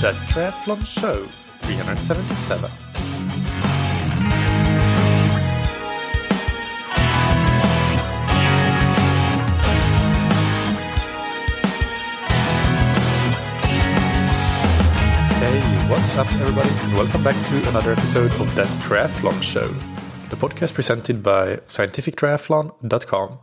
The Triathlon Show 377. Hey, what's up everybody, and welcome back to another episode of That Triathlon Show, the podcast presented by scientifictriathlon.com.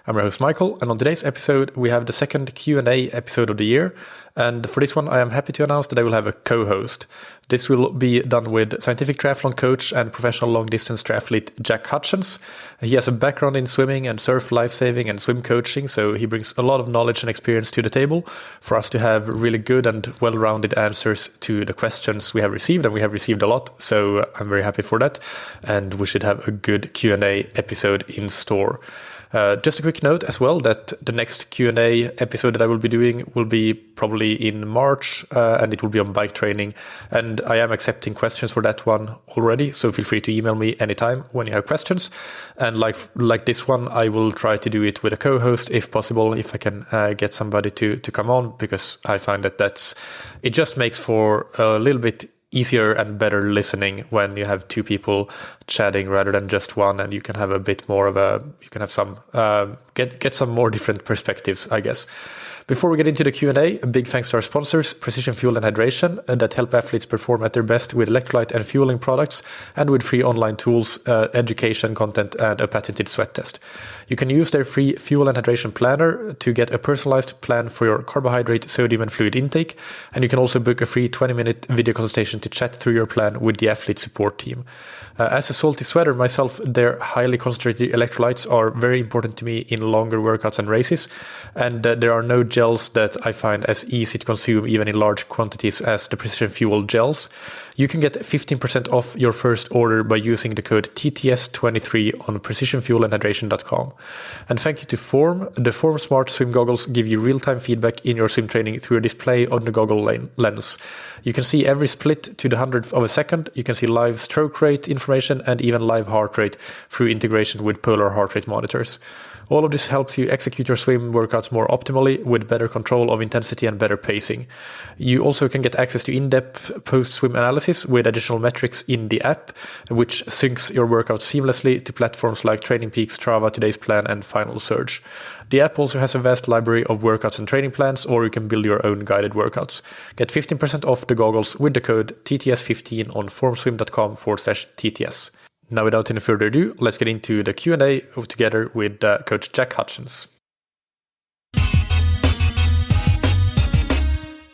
I'm your host Michael, and on today's episode we have the second Q&A episode of the year, and for this one I am happy to announce that I will have a co-host. This will be done with scientific triathlon coach and professional long-distance triathlete Jack Hutchens. He has a background in swimming and surf lifesaving and swim coaching, so he brings a lot of knowledge and experience to the table for us to have really good and well-rounded answers to the questions we have received, and we have received a lot, so I'm very happy for that, and we should have a good Q&A episode in store. Just a quick note as well that the next Q&A episode that I will be doing will be probably in March, and it will be on bike training, and I am accepting questions for that one already, so feel free to email me anytime when you have questions. And like this one, I will try to do it with a co-host if possible, if I can get somebody to come on, because I find that it just makes for a little bit easier and better listening when you have two people chatting rather than just one, and you can have a bit more of you can have some get some more different perspectives, I guess. Before we get into the Q&A, a big thanks to our sponsors, Precision Fuel and Hydration, that help athletes perform at their best with electrolyte and fueling products, and with free online tools, education content, and a patented sweat test. You can use their free fuel and hydration planner to get a personalized plan for your carbohydrate, sodium, and fluid intake, and you can also book a free 20-minute video consultation to chat through your plan with the athlete support team. As a salty sweater myself, their highly concentrated electrolytes are very important to me in longer workouts and races, and there are no gels that I find as easy to consume even in large quantities as the Precision Fuel gels. You can get 15% off your first order by using the code TTS23 on precisionfuelandhydration.com. And thank you to Form. The Form Smart Swim Goggles give you real-time feedback in your swim training through a display on the goggle lens. You can see every split to the 100th of a second. You can see live stroke rate information and even live heart rate through integration with polar heart rate monitors. All of this helps you execute your swim workouts more optimally with better control of intensity and better pacing. You also can get access to in-depth post-swim analysis with additional metrics in the app, which syncs your workouts seamlessly to platforms like Training Peaks, Strava, Today's Plan, and Final Surge. The app also has a vast library of workouts and training plans, or you can build your own guided workouts. Get 15% off the goggles with the code TTS15 on formswim.com/TTS. Now, without any further ado, let's get into the Q&A together with Coach Jack Hutchens.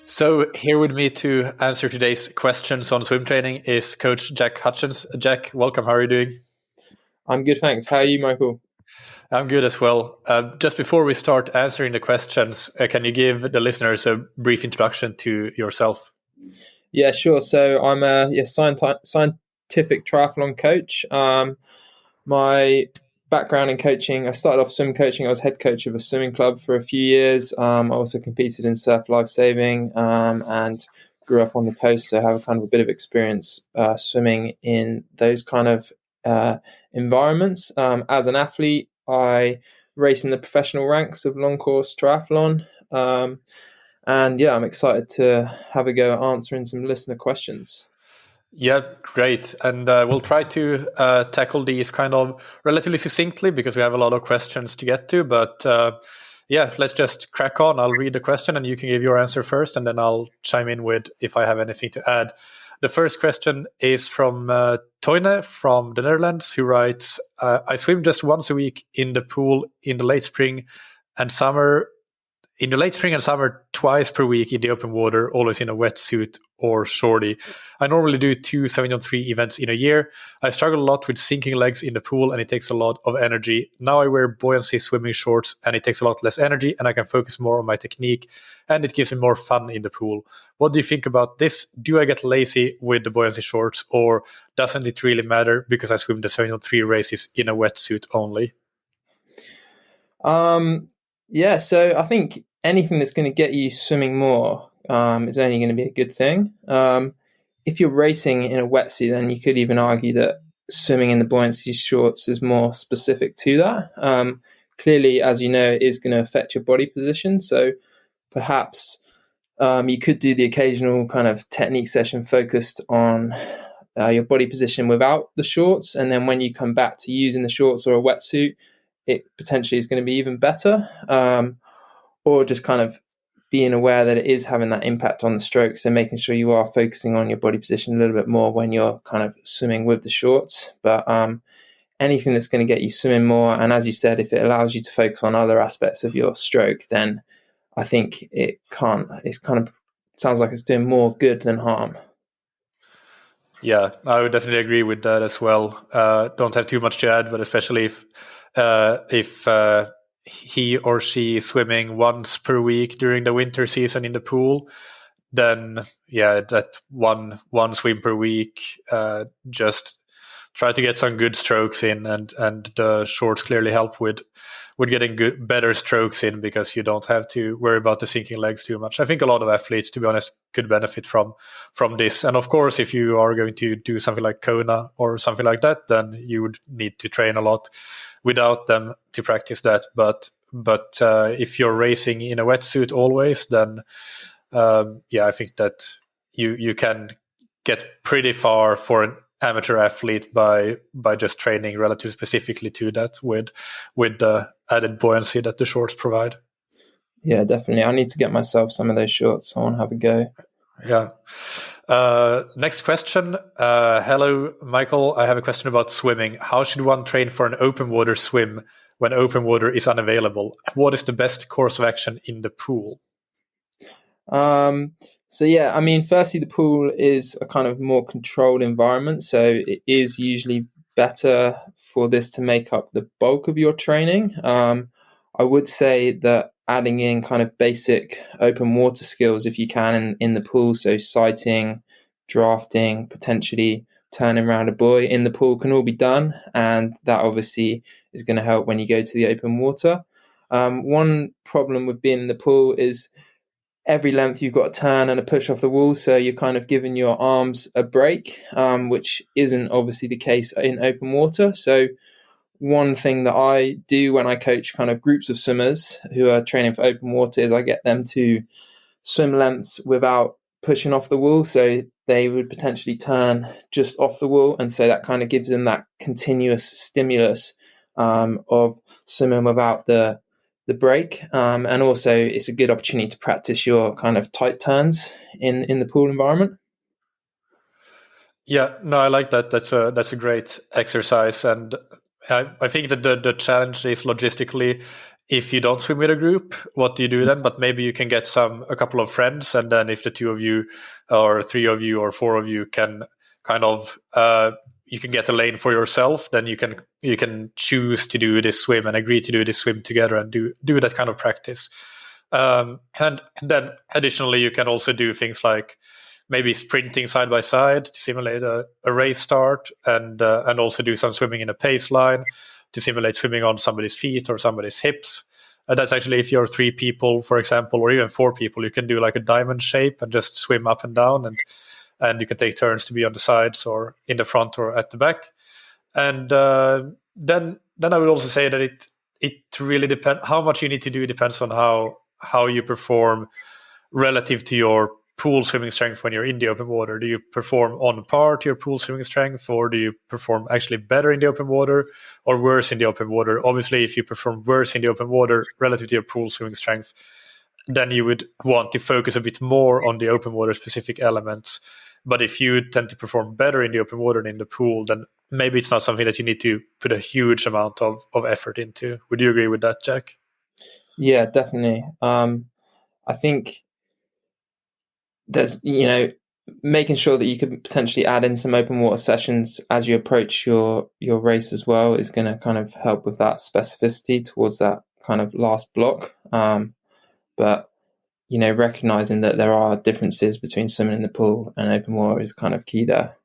So here with me to answer today's questions on swim training is Coach Jack Hutchens. Jack, welcome. How are you doing? I'm good, thanks. How are you, Michael? I'm good as well. Just before we start answering the questions, can you give the listeners a brief introduction to yourself? Yeah, sure. So I'm a scientific triathlon coach. My background in coaching, I started off swim coaching. I was head coach of a swimming club for a few years. I also competed in surf lifesaving and grew up on the coast, so I have kind of a bit of experience swimming in those kind of environments. As an athlete, I race in the professional ranks of long course triathlon. And yeah, I'm excited to have a go at answering some listener questions. Yeah, great. And we'll try to tackle these kind of relatively succinctly because we have a lot of questions to get to. But yeah, let's just crack on. I'll read the question and you can give your answer first, and then I'll chime in with if I have anything to add. The first question is from Toine from the Netherlands, who writes, I swim just once a week in the pool in the late spring and summer. In the late spring and summer, twice per week in the open water, always in a wetsuit or shorty. I normally do 2 7-on-3 events in a year. I struggle a lot with sinking legs in the pool, and it takes a lot of energy. Now I wear buoyancy swimming shorts, and it takes a lot less energy, and I can focus more on my technique, and it gives me more fun in the pool. What do you think about this? Do I get lazy with the buoyancy shorts, or doesn't it really matter because I swim the 7-on-3 races in a wetsuit only? Yeah, so I think anything that's going to get you swimming more is only going to be a good thing. If you're racing in a wetsuit, then you could even argue that swimming in the buoyancy shorts is more specific to that. Clearly, as you know, it is going to affect your body position. So perhaps You could do the occasional kind of technique session focused on your body position without the shorts, and then when you come back to using the shorts or a wetsuit, it potentially is going to be even better. Or just kind of being aware that it is having that impact on the stroke, so making sure you are focusing on your body position a little bit more when you're kind of swimming with the shorts. But anything that's going to get you swimming more, and as you said, if it allows you to focus on other aspects of your stroke, then I think it's kind of sounds like it's doing more good than harm. Yeah, I would definitely agree with that as well. Don't have too much to add, but especially if he or she is swimming once per week during the winter season in the pool, then yeah, that one swim per week, just try to get some good strokes in, and the shorts clearly help with getting better strokes in, because you don't have to worry about the sinking legs too much. I think a lot of athletes, to be honest, could benefit from this. And of course, if you are going to do something like Kona or something like that, then you would need to train a lot without them to practice that. But if you're racing in a wetsuit always, then I think that you can get pretty far for an amateur athlete by just training relatively specifically to that with the added buoyancy that the shorts provide. Yeah, definitely. I need to get myself some of those shorts. I want to have a go. Yeah. Next question. Hello, Michael. I have a question about swimming. How should one train for an open water swim when open water is unavailable? What is the best course of action in the pool? So yeah, I mean, firstly, the pool is a kind of more controlled environment, so it is usually better for this to make up the bulk of your training. I would say that adding in kind of basic open water skills, if you can, in the pool, so sighting, drafting, potentially turning around a buoy in the pool, can all be done, and that obviously is going to help when you go to the open water. One problem with being in the pool is every length you've got a turn and a push off the wall, so you're kind of giving your arms a break, which isn't obviously the case in open water. So one thing that I do when I coach kind of groups of swimmers who are training for open water is I get them to swim lengths without pushing off the wall, so they would potentially turn just off the wall, and so that kind of gives them that continuous stimulus of swimming without the break, and also it's a good opportunity to practice your kind of tight turns in the pool environment. Yeah, no, I like that. That's a great exercise, and I think that the challenge is logistically. If you don't swim with a group, what do you do then? But maybe you can get a couple of friends, and then if the two of you, or three of you, or four of you can kind of you can get a lane for yourself, then you can choose to do this swim and agree to do this swim together and do that kind of practice. And then additionally, you can also do things like maybe sprinting side by side to simulate a race start, and also do some swimming in a pace line to simulate swimming on somebody's feet or somebody's hips. And that's actually, if you're 3 people, for example, or even 4 people, you can do like a diamond shape and just swim up and down, and you can take turns to be on the sides or in the front or at the back. And then I would also say that it really depends. How much you need to do depends on how you perform relative to your pool swimming strength when you're in the open water. Do you perform on par to your pool swimming strength, or do you perform actually better in the open water or worse in the open water? Obviously, if you perform worse in the open water relative to your pool swimming strength, then you would want to focus a bit more on the open water specific elements. But if you tend to perform better in the open water than in the pool, then maybe it's not something that you need to put a huge amount of effort into. Would you agree with that, Jack? Yeah, definitely. I think there's, making sure that you could potentially add in some open water sessions as you approach your race as well is going to kind of help with that specificity towards that kind of last block. But recognizing that there are differences between swimming in the pool and open water is kind of key there.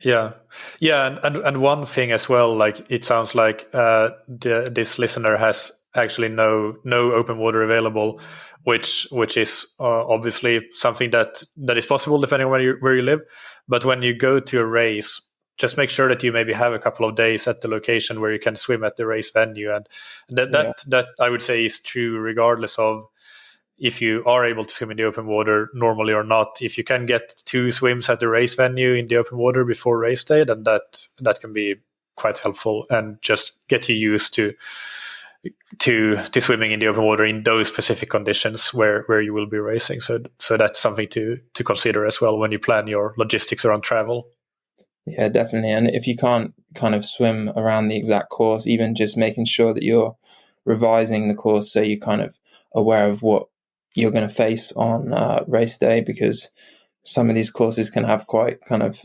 Yeah, and one thing as well, like it sounds like this listener has actually no open water available, which is obviously something that is possible depending on where you live. But when you go to a race, just make sure that you maybe have a couple of days at the location where you can swim at the race venue, and that I would say is true regardless of if you are able to swim in the open water normally or not. If you can get 2 swims at the race venue in the open water before race day, then that can be quite helpful and just get you used to swimming in the open water in those specific conditions where you will be racing. So that's something to consider as well when you plan your logistics around travel. Yeah, definitely. And if you can't kind of swim around the exact course, even just making sure that you're revising the course so you're kind of aware of what you're going to face on race day, because some of these courses can have quite kind of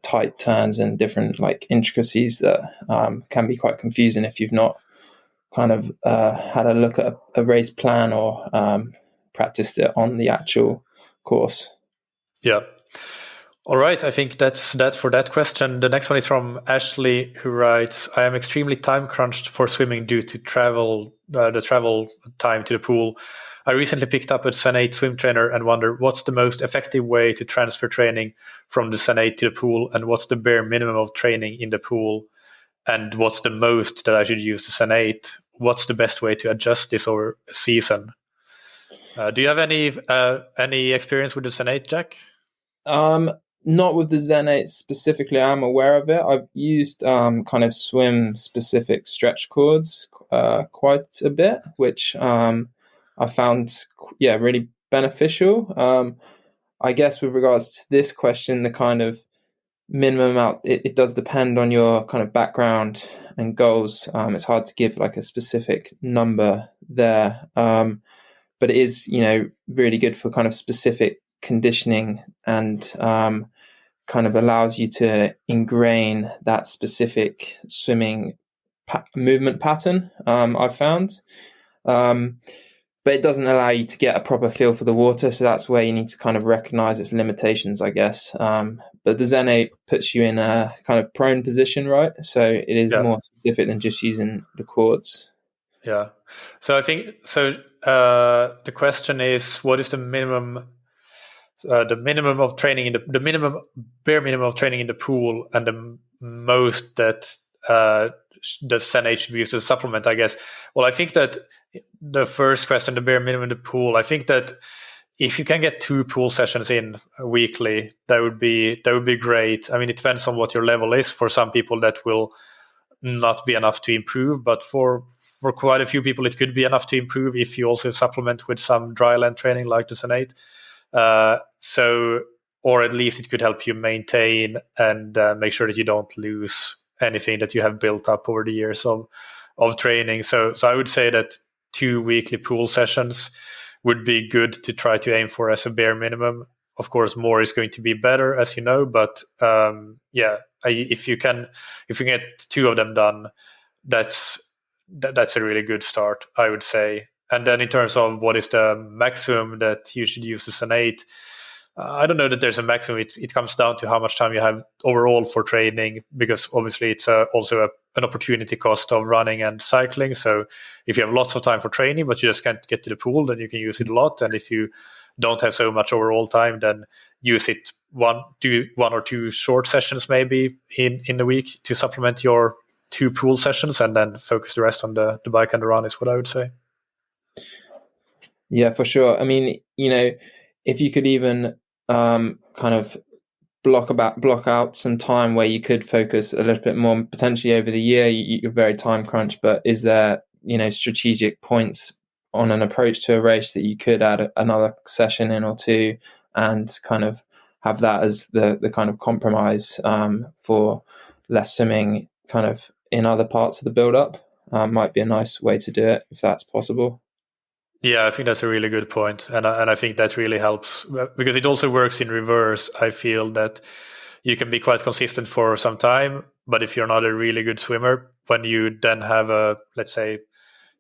tight turns and different like intricacies that can be quite confusing if you've not kind of had a look at a race plan or practiced it on the actual course. Yeah. All right, I think that's that for that question. The next one is from Ashley, who writes, I am extremely time crunched for swimming due to the travel time to the pool. I recently picked up a Sen 8 swim trainer and wonder what's the most effective way to transfer training from the Sen 8 to the pool, and what's the bare minimum of training in the pool, and what's the most that I should use the Sen 8? What's the best way to adjust this over a season? Do you have any experience with the Sen 8, Jack? Not with the Zen 8 specifically. I'm aware of it. I've used kind of swim specific stretch cords quite a bit, which I found really beneficial. I guess with regards to this question, the kind of minimum amount, it does depend on your kind of background and goals. It's hard to give like a specific number there, but it is really good for kind of specific conditioning and kind of allows you to ingrain that specific swimming movement pattern. I've found, but it doesn't allow you to get a proper feel for the water. So that's where you need to kind of recognize its limitations, I guess. But the Zen 8 puts you in a kind of prone position, right? So it is more specific than just using the cords. Yeah. So I think the question is, what is the minimum? The minimum of training in the bare minimum of training in the pool, and the most that the Sen 8 should be used as a supplement, I guess. Well, I think that the first question, the bare minimum in the pool, I think that if you can get 2 pool sessions in weekly, that would be great. I mean, it depends on what your level is. For some people, that will not be enough to improve, but for quite a few people, it could be enough to improve if you also supplement with some dry land training like the Sen 8. Or at least it could help you maintain and make sure that you don't lose anything that you have built up over the years of training. So I would say that 2 weekly pool sessions would be good to try to aim for as a bare minimum. Of course, more is going to be better, as you know, but if you get 2 of them done, that's a really good start, I would say. And then in terms of what is the maximum that you should use the Sen 8, I don't know that there's a maximum. It comes down to how much time you have overall for training, because obviously it's also an opportunity cost of running and cycling. So if you have lots of time for training, but you just can't get to the pool, then you can use it a lot. And if you don't have so much overall time, then use it one or two short sessions maybe in the week to supplement your 2 pool sessions, and then focus the rest on the bike and the run is what I would say. Yeah, for sure. I mean, if you could even kind of block out some time where you could focus a little bit more, potentially over the year, you're very time crunched, but is there, strategic points on an approach to a race that you could add another session in or 2 and kind of have that as the kind of compromise for less swimming kind of in other parts of the build-up? Might be a nice way to do it if that's possible. Yeah, I think that's a really good point. And I think that really helps, because it also works in reverse. I feel that you can be quite consistent for some time, but if you're not a really good swimmer, when you then have let's say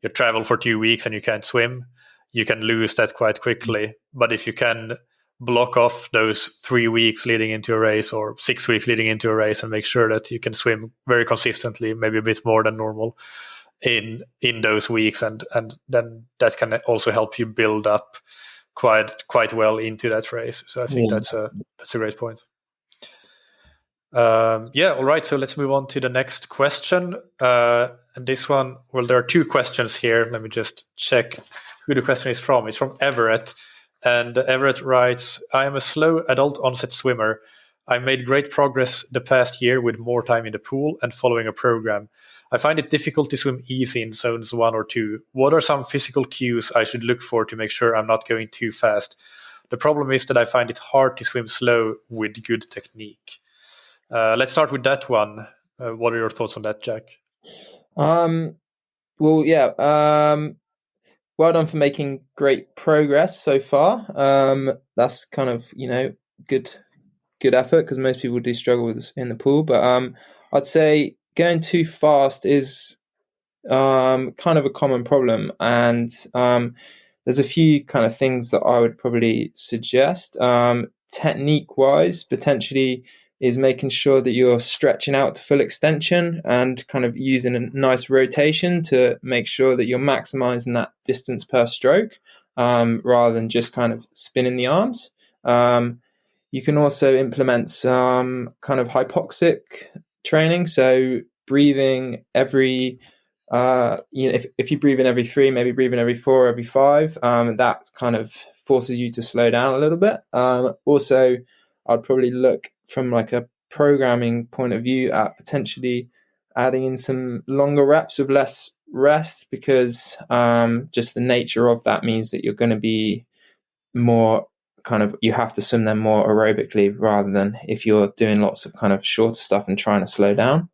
you travel for 2 weeks and you can't swim, you can lose that quite quickly. But if you can block off those 3 weeks leading into a race or 6 weeks leading into a race and make sure that you can swim very consistently, maybe a bit more than normal in those weeks, and then that can also help you build up quite well into that race. So I think that's a great point. All right, so let's move on to the next question, and this one, well, there are 2 questions here. Let me just check who the question is from. It's from Everett. And Everett writes, I am a slow adult onset swimmer. I made great progress the past year with more time in the pool and following a program. I find it difficult to swim easy in zones 1 or 2. What are some physical cues I should look for to make sure I'm not going too fast? The problem is that I find it hard to swim slow with good technique. Let's start with that one. What are your thoughts on that, Jack? Well, yeah. Well done for making great progress so far. That's kind of, good effort, because most people do struggle with this in the pool. But I'd say going too fast is kind of a common problem, and there's a few kind of things that I would probably suggest. Technique wise, potentially is making sure that you're stretching out to full extension and kind of using a nice rotation to make sure that you're maximizing that distance per stroke, rather than just kind of spinning the arms. You can also implement some kind of hypoxic training, so breathing every if you breathe in every 3, maybe breathe in every 4, every 5, that kind of forces you to slow down a little bit. Also, I'd probably look from like a programming point of view at potentially adding in some longer reps with less rest, because just the nature of that means that you're going to be more you have to swim them more aerobically, rather than if you're doing lots of kind of shorter stuff and trying to slow down.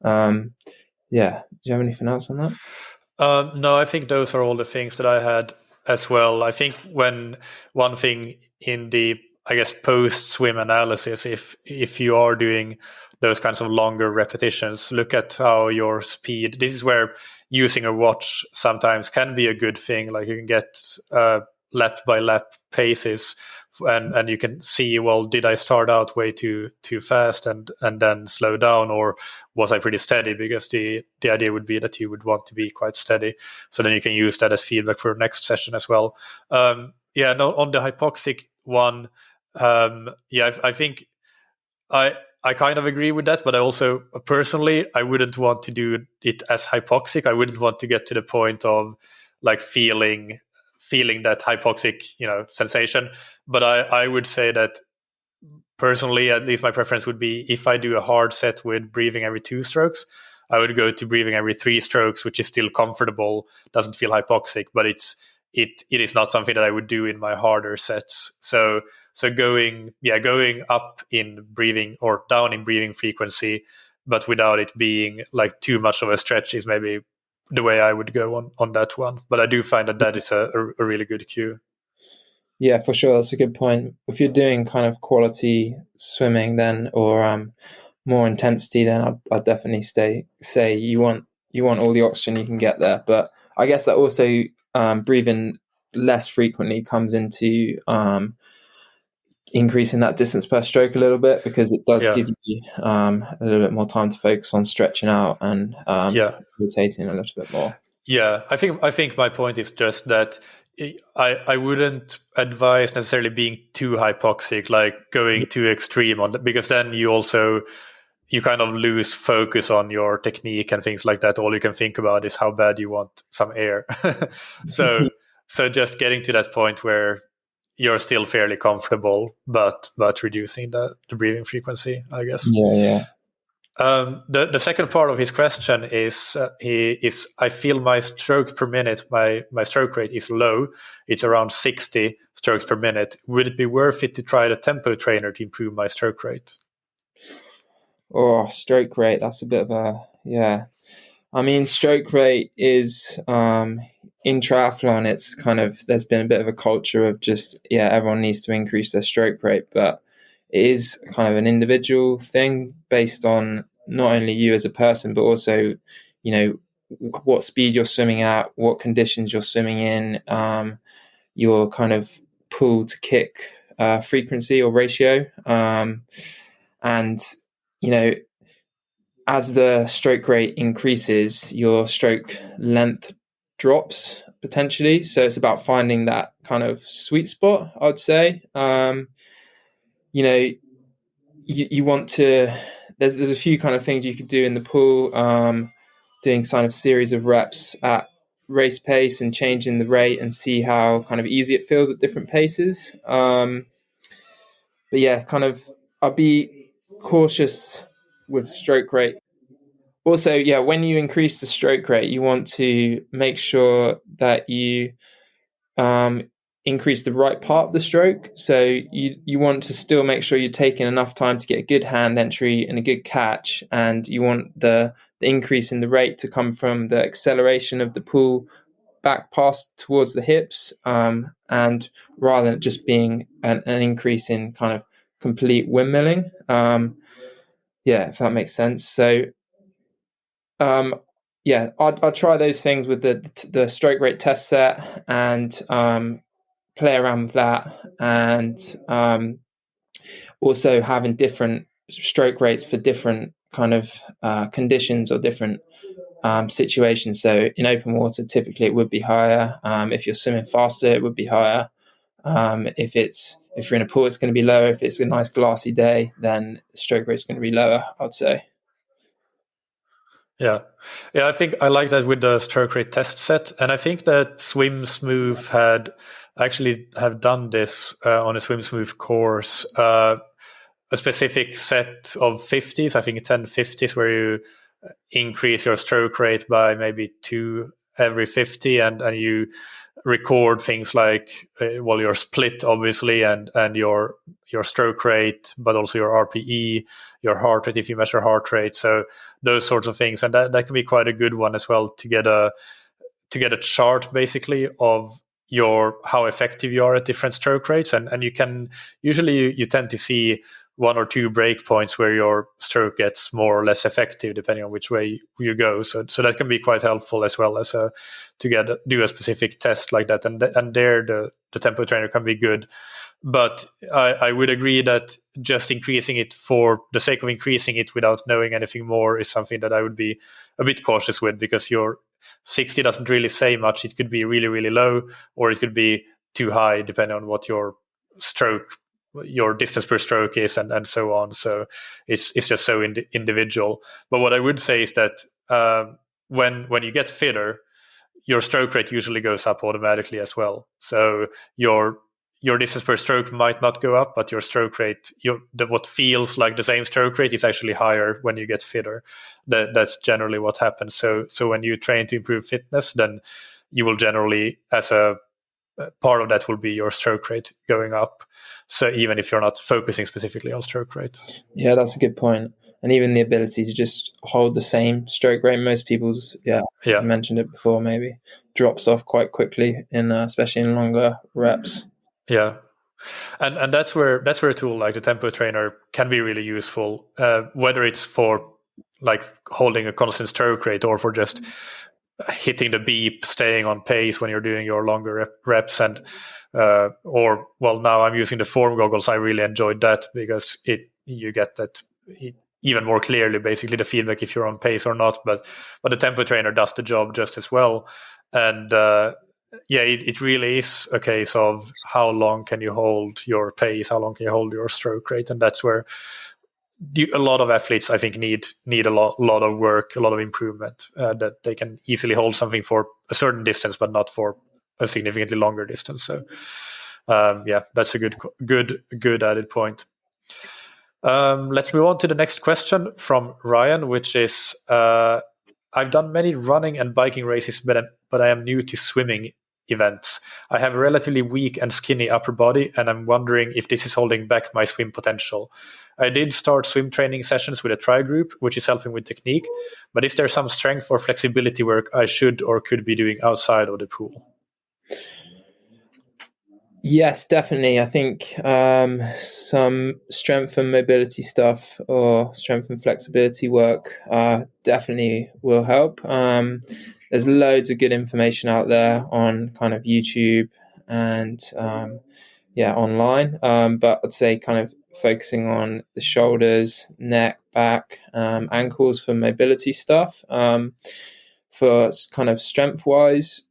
Yeah. Do you have anything else on that? No, I think those are all the things that I had as well. I think when one thing in the, I guess, post-swim analysis, if you are doing those kinds of longer repetitions, look at how your speed, this is where using a watch sometimes can be a good thing. Like you can get lap by lap paces, and you can see, well, did I start out way too fast and then slow down, or was I pretty steady? Because the idea would be that you would want to be quite steady, so then you can use that as feedback for next session as well. On the hypoxic one, I think I kind of agree with that, but I also personally I wouldn't want to do it as hypoxic. I wouldn't want to get to the point of like feeling that hypoxic, sensation. But I would say that personally, at least my preference would be, if I do a hard set with breathing every 2 strokes, I would go to breathing every 3 strokes, which is still comfortable, doesn't feel hypoxic, but it is not something that I would do in my harder sets. So going up in breathing or down in breathing frequency, but without it being like too much of a stretch, is maybe the way I would go on that one. But I do find that is a really good cue. Yeah, for sure. That's a good point. If you're doing kind of quality swimming then, or more intensity, then I'd definitely say you want all the oxygen you can get there. But I guess that also breathing less frequently comes into increasing that distance per stroke a little bit, because it does give you a little bit more time to focus on stretching out and rotating a little bit more. Yeah, I think my point is just that I wouldn't advise necessarily being too hypoxic, like going too extreme on that, because then you kind of lose focus on your technique and things like that. All you can think about is how bad you want some air. so just getting to that point where you're still fairly comfortable, but reducing the breathing frequency, I guess. Yeah. The second part of his question is I feel my strokes per minute, my stroke rate is low. It's around 60 strokes per minute. Would it be worth it to try the tempo trainer to improve my stroke rate? Oh, stroke rate, that's a bit of a, yeah. I mean, stroke rate is, in triathlon, it's kind of, there's been a bit of a culture of just, everyone needs to increase their stroke rate, but it is kind of an individual thing based on not only you as a person, but also, what speed you're swimming at, what conditions you're swimming in, your kind of pull to kick frequency or ratio. And, as the stroke rate increases, your stroke length drops potentially. So it's about finding that kind of sweet spot, I'd say. You want to, there's a few kind of things you could do in the pool, doing kind of series of reps at race pace and changing the rate and see how kind of easy it feels at different paces. But yeah, kind of I'll be cautious with stroke rate. Also, yeah, when you increase the stroke rate, you want to make sure that you increase the right part of the stroke. So you want to still make sure you're taking enough time to get a good hand entry and a good catch, and you want the increase in the rate to come from the acceleration of the pull back pass towards the hips, and rather than just being an increase in kind of complete windmilling. Yeah, if that makes sense. So yeah, I'll try those things with the stroke rate test set and play around with that, and also having different stroke rates for different kind of conditions or different situations. So in open water, typically it would be higher. If you're swimming faster, it would be higher. If you're in a pool, it's going to be lower. If it's a nice glassy day, then the stroke rate is going to be lower, I'd say. Yeah, I think I like that with the stroke rate test set, and I think that Swim Smooth have done this on a Swim Smooth course, a specific set of 50s. I think 10 50s where you increase your stroke rate by maybe 2 every 50, and you record things like your split obviously, and your stroke rate, but also your RPE, your heart rate if you measure heart rate. So those sorts of things, and that can be quite a good one as well to get a chart basically of how effective you are at different stroke rates, and you can usually you tend to see 1 or 2 break points where your stroke gets more or less effective depending on which way you go. So that can be quite helpful as well as to do a specific test like that. And there the tempo trainer can be good. But I would agree that just increasing it for the sake of increasing it without knowing anything more is something that I would be a bit cautious with, because your 60 doesn't really say much. It could be really, really low, or it could be too high depending on what your distance per stroke is, and so on. So it's just so individual. But what I would say is that when you get fitter, your stroke rate usually goes up automatically as well. So your distance per stroke might not go up, but your stroke rate, what feels like the same stroke rate, is actually higher when you get fitter. That's generally what happens. So when you train to improve fitness, then you will generally, as a part of that will be your stroke rate going up. So even if you're not focusing specifically on stroke rate. Yeah, that's a good point. And even the ability to just hold the same stroke rate, most people's, I mentioned it before, maybe drops off quite quickly especially in longer reps. Yeah. And that's where a tool like the tempo trainer can be really useful, whether it's for like holding a constant stroke rate or for just hitting the beep, staying on pace when you're doing your longer reps, and now I'm using the form goggles. I really enjoyed that because you get that even more clearly, basically the feedback if you're on pace or not. But the tempo trainer does the job just as well, and it really is a case of how long can you hold your pace, how long can you hold your stroke rate, and that's where a lot of athletes, I think, need a lot of work, a lot of improvement, that they can easily hold something for a certain distance, but not for a significantly longer distance. So, that's a good added point. Let's move on to the next question from Ryan, which is, I've done many running and biking races, but I am new to swimming events. I have a relatively weak and skinny upper body, and I'm wondering if this is holding back my swim potential. I did start swim training sessions with a tri group, which is helping with technique, but is there some strength or flexibility work I should or could be doing outside of the pool? Yes, definitely. I think some strength and mobility stuff or strength and flexibility work definitely will help. There's loads of good information out there on kind of YouTube and online. But I'd say kind of focusing on the shoulders, neck, back, ankles for mobility stuff. For kind of strength wise,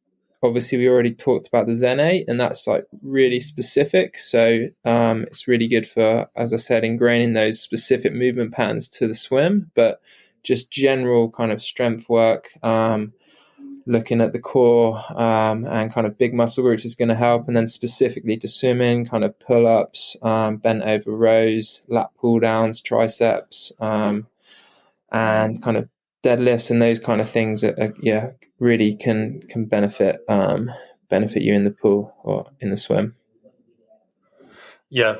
obviously we already talked about the Zen 8, and that's like really specific. So it's really good for, as I said, ingraining those specific movement patterns to the swim, but just general kind of strength work. looking at the core and kind of big muscle groups is going to help. And then specifically to swimming, kind of pull-ups, bent over rows, lat pull downs, triceps, and kind of deadlifts and those kind of things really can benefit you in the pool or in the swim. Yeah.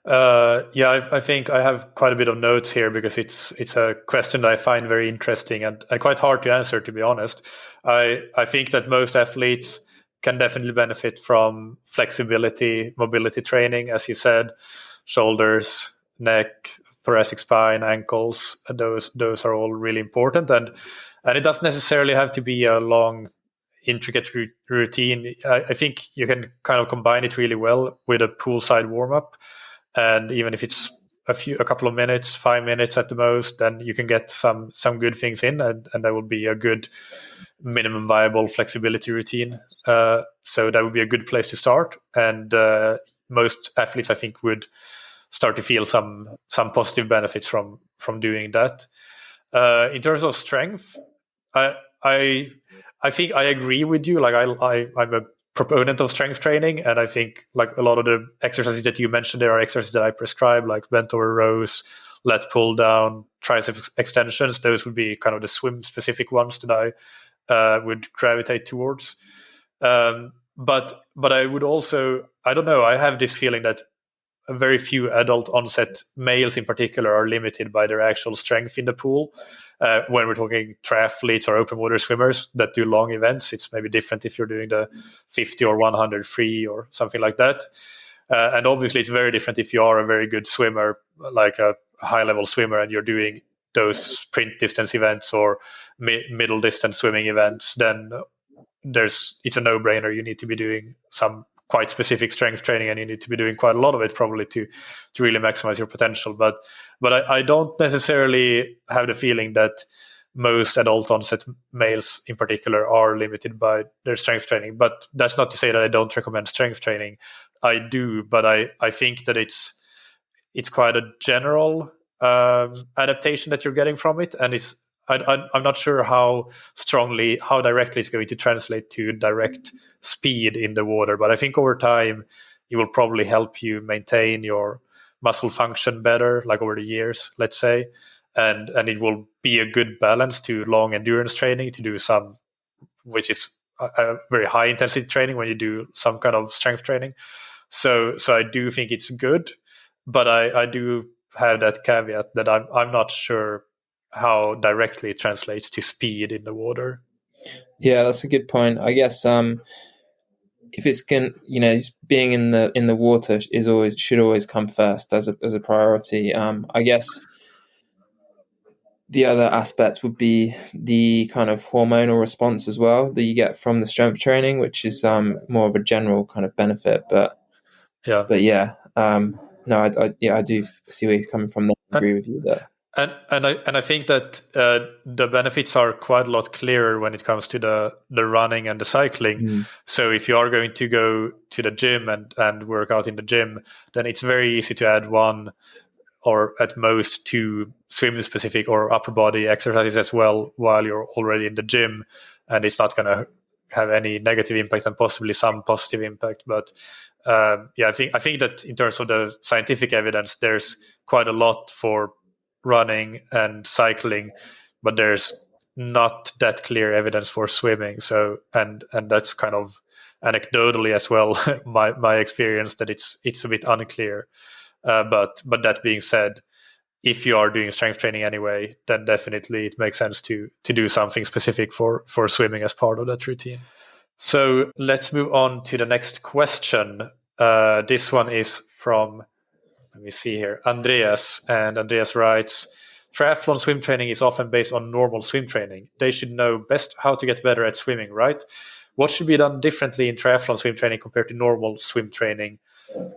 I think I have quite a bit of notes here because it's a question that I find very interesting and quite hard to answer, to be honest. I think that most athletes can definitely benefit from flexibility, mobility training, as you said, shoulders, neck, thoracic spine, ankles. Those are all really important, and it doesn't necessarily have to be a long, intricate routine. I think you can kind of combine it really well with a poolside warm up, and even if it's a couple of minutes, 5 minutes at the most, then you can get some good things in, and that would be a good minimum viable flexibility routine. So that would be a good place to start, and most athletes, I think, would start to feel some positive benefits from doing that. In terms of strength, I think I agree with you. Like I'm a proponent of strength training, and I think like a lot of the exercises that you mentioned there are exercises that I prescribe, like bent over rows, lat pull down, tricep extensions. Those would be kind of the swim specific ones that I would gravitate towards. But I would also, I don't know, I have this feeling that very few adult onset males in particular are limited by their actual strength in the pool. When we're talking triathletes or open water swimmers that do long events, it's maybe different if you're doing the 50 or 100 free or something like that. And obviously it's very different if you are a very good swimmer, like a high level swimmer, and you're doing those sprint distance events or middle distance swimming events, then it's a no-brainer. You need to be doing some quite specific strength training, and you need to be doing quite a lot of it probably to really maximize your potential. But I don't necessarily have the feeling that most adult onset males in particular are limited by their strength training. But that's not to say that I don't recommend strength training. I do, but I think that it's quite a general adaptation that you're getting from it, and I'm not sure how directly it's going to translate to direct speed in the water, but I think over time it will probably help you maintain your muscle function better, like over the years, let's say, and it will be a good balance to long endurance training, to do some, which is a very high intensity training when you do some kind of strength training. So I do think it's good, but I do have that caveat that I'm not sure how directly it translates to speed in the water. Yeah, that's a good point. I guess if it's being in the water should always come first as a priority. I guess the other aspect would be the kind of hormonal response as well that you get from the strength training, which is more of a general kind of benefit. But yeah, no, I do see where you're coming from there. I agree with you there. And I think that the benefits are quite a lot clearer when it comes to the running and the cycling. So if you are going to go to the gym and work out in the gym, then it's very easy to add one or at most two swim specific or upper body exercises as well while you're already in the gym, and it's not going to have any negative impact and possibly some positive impact. But I think that in terms of the scientific evidence, there's quite a lot for running and cycling, but there's not that clear evidence for swimming. So and that's kind of anecdotally as well my experience that it's a bit unclear. But that being said, if you are doing strength training anyway, then definitely it makes sense to do something specific for swimming as part of that routine. So let's move on to the next question. This one is from, let me see here, Andreas. And Andreas writes, triathlon swim training is often based on normal swim training. They should know best how to get better at swimming, right? What should be done differently in triathlon swim training compared to normal swim training?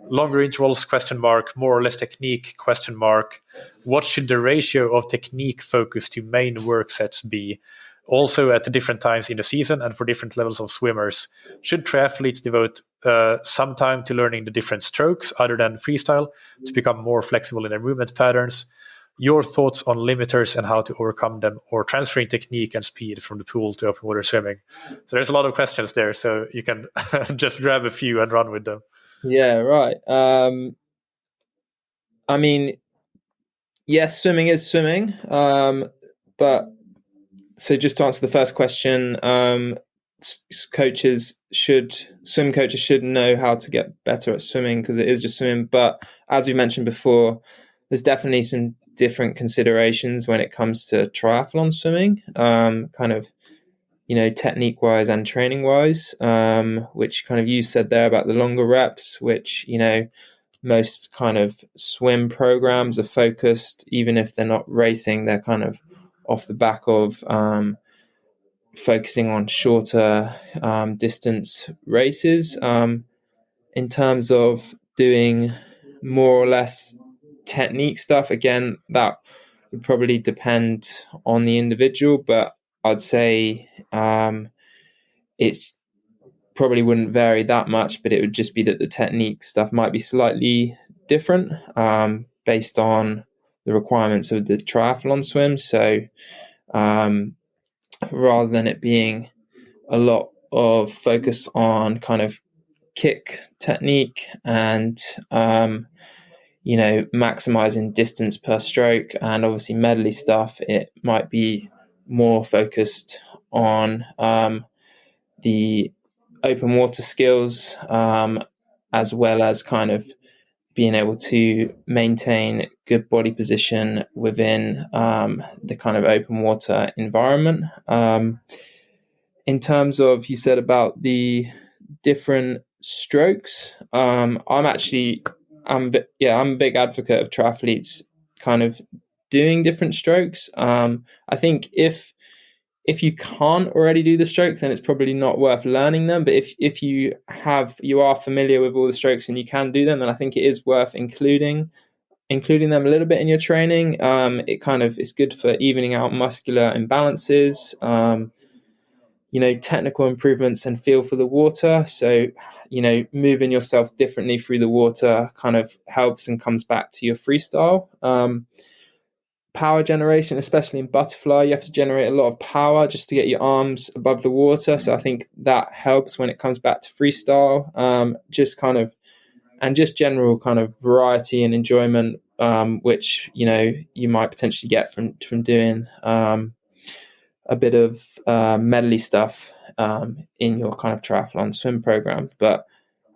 Longer intervals, ? More or less technique, ? What should the ratio of technique focus to main work sets be? Also at different times in the season and for different levels of swimmers. Should triathletes devote some time to learning the different strokes other than freestyle to become more flexible in their movement patterns? your thoughts on limiters and how to overcome them, or transferring technique and speed from the pool to open water swimming. So there's a lot of questions there, so you can just grab a few and run with them. Yeah, right. I mean, yes, swimming is swimming, but so just to answer the first question, swim coaches should know how to get better at swimming, because it is just swimming. But as we mentioned before, there's definitely some different considerations when it comes to triathlon swimming, kind of, technique wise and training wise, which kind of you said there about the longer reps, which, most kind of swim programs are focused, even if they're not racing, they're kind of off the back of focusing on shorter distance races. In terms of doing more or less technique stuff, again, that would probably depend on the individual, but I'd say it's probably wouldn't vary that much, but it would just be that the technique stuff might be slightly different based on the requirements of the triathlon swim. So rather than it being a lot of focus on kind of kick technique and maximizing distance per stroke and obviously medley stuff, it might be more focused on the open water skills, as well as kind of being able to maintain good body position within the kind of open water environment. In terms of, you said about the different strokes, I'm a big advocate of triathletes kind of doing different strokes. I think if you can't already do the strokes, then it's probably not worth learning them. But if you are familiar with all the strokes and you can do them, then I think it is worth including them a little bit in your training. It kind of is good for evening out muscular imbalances, technical improvements and feel for the water. So, moving yourself differently through the water kind of helps and comes back to your freestyle. Power generation, especially in butterfly, you have to generate a lot of power just to get your arms above the water. So I think that helps when it comes back to freestyle. Just general kind of variety and enjoyment, which you might potentially get from doing a bit of medley stuff in your kind of triathlon swim program. But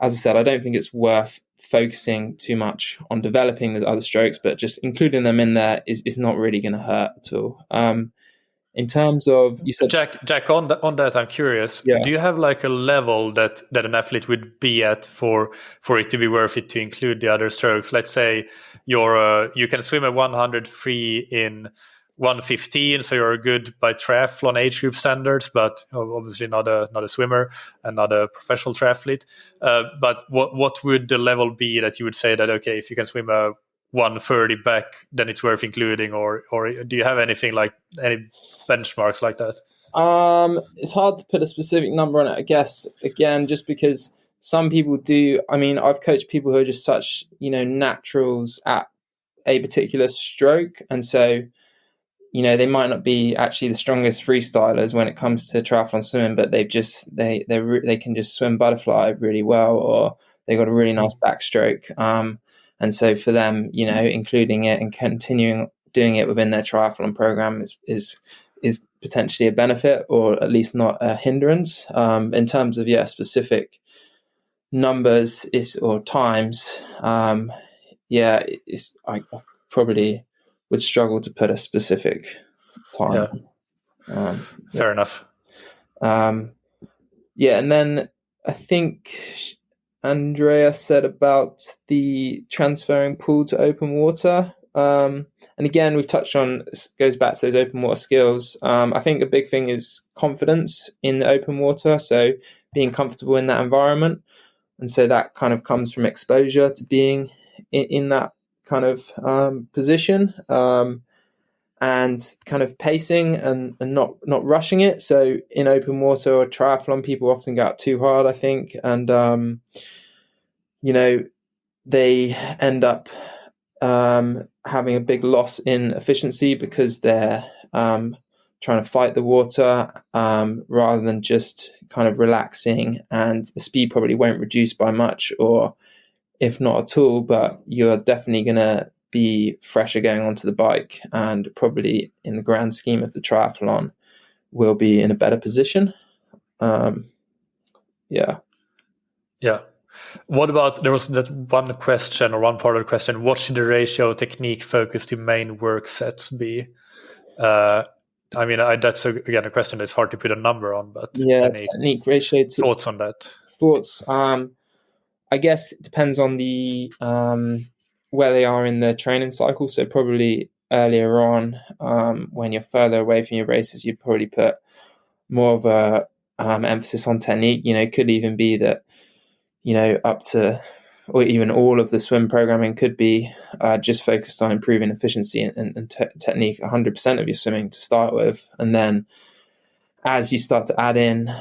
as I said, I don't think it's worth focusing too much on developing the other strokes, but just including them in there is not really going to hurt at all. In terms of, you said, Jack, on that, I'm curious. Yeah. Do you have like a level that an athlete would be at for it to be worth it to include the other strokes? Let's say you can swim a 100 free in 1:15, so you're good by triathlon age group standards, but obviously not a swimmer and not a professional triathlete. But what would the level be that you would say that, okay, if you can swim a 1:30 back, then it's worth including, or do you have anything like any benchmarks like that? It's hard to put a specific number on it, I guess, again, just because some people do. I mean, I've coached people who are just such, naturals at a particular stroke, and so they might not be actually the strongest freestylers when it comes to triathlon swimming, but they can just swim butterfly really well, or they got a really nice backstroke. And so for them, including it and continuing doing it within their triathlon program is potentially a benefit, or at least not a hindrance. In terms of specific numbers or times, I probably would struggle to put a specific time. Fair enough. And then I think Andrea said about the transferring pool to open water. And again, we've touched on, goes back to those open water skills. I think a big thing is confidence in the open water. So being comfortable in that environment. And so that kind of comes from exposure to being in that kind of position, and kind of pacing and not rushing it. So in open water or triathlon, people often go out too hard, I think, and they end up having a big loss in efficiency because they're trying to fight the water rather than just kind of relaxing, and the speed probably won't reduce by much, or if not at all, but you're definitely going to be fresher going onto the bike, and probably in the grand scheme of the triathlon will be in a better position. Yeah. What about, there was that one question, or one part of the question, what should the ratio of technique focus to main work sets be? I mean, that's again a question that's hard to put a number on, but any technique ratio to thoughts on that? Thoughts. I guess it depends on the where they are in the training cycle. So probably earlier on, when you're further away from your races, you'd probably put more of a emphasis on technique. It could even be that up to, or even all of the swim programming could be just focused on improving efficiency and technique 100% of your swimming to start with. And then as you start to add in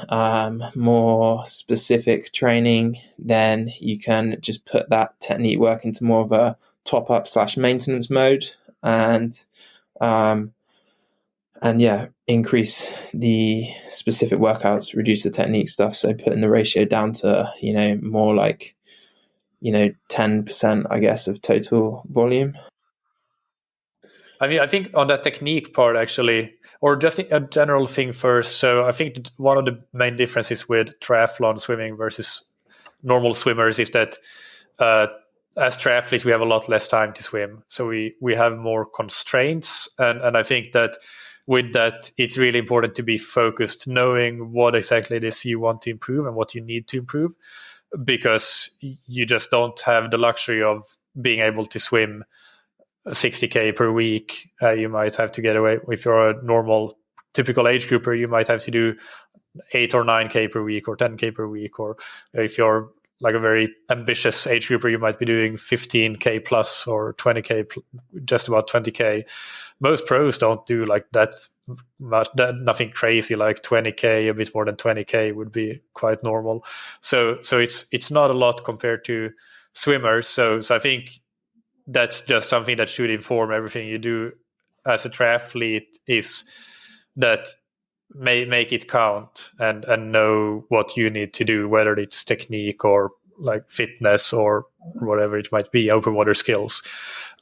more specific training, then you can just put that technique work into more of a top-up / maintenance mode, and increase the specific workouts, reduce the technique stuff. So putting the ratio down to, more like, 10%, I guess, of total volume. I mean, I think on that technique part, actually, or just a general thing first. So I think one of the main differences with triathlon swimming versus normal swimmers is that as triathletes, we have a lot less time to swim. So we have more constraints. And I think that with that, it's really important to be focused, knowing what exactly it is you want to improve and what you need to improve, because you just don't have the luxury of being able to swim 60K per week. You might have to get away. If you're a normal, typical age grouper, you might have to do 8 or 9K per week or 10K per week. Or if you're like a very ambitious age grouper, you might be doing 15K plus or 20K, just about 20K. Most pros don't do like that much, nothing crazy, like 20K, a bit more than 20K would be quite normal. So it's not a lot compared to swimmers. So I think that's just something that should inform everything you do as a triathlete, is that make it count and know what you need to do, whether it's technique or like fitness or whatever it might be, open water skills.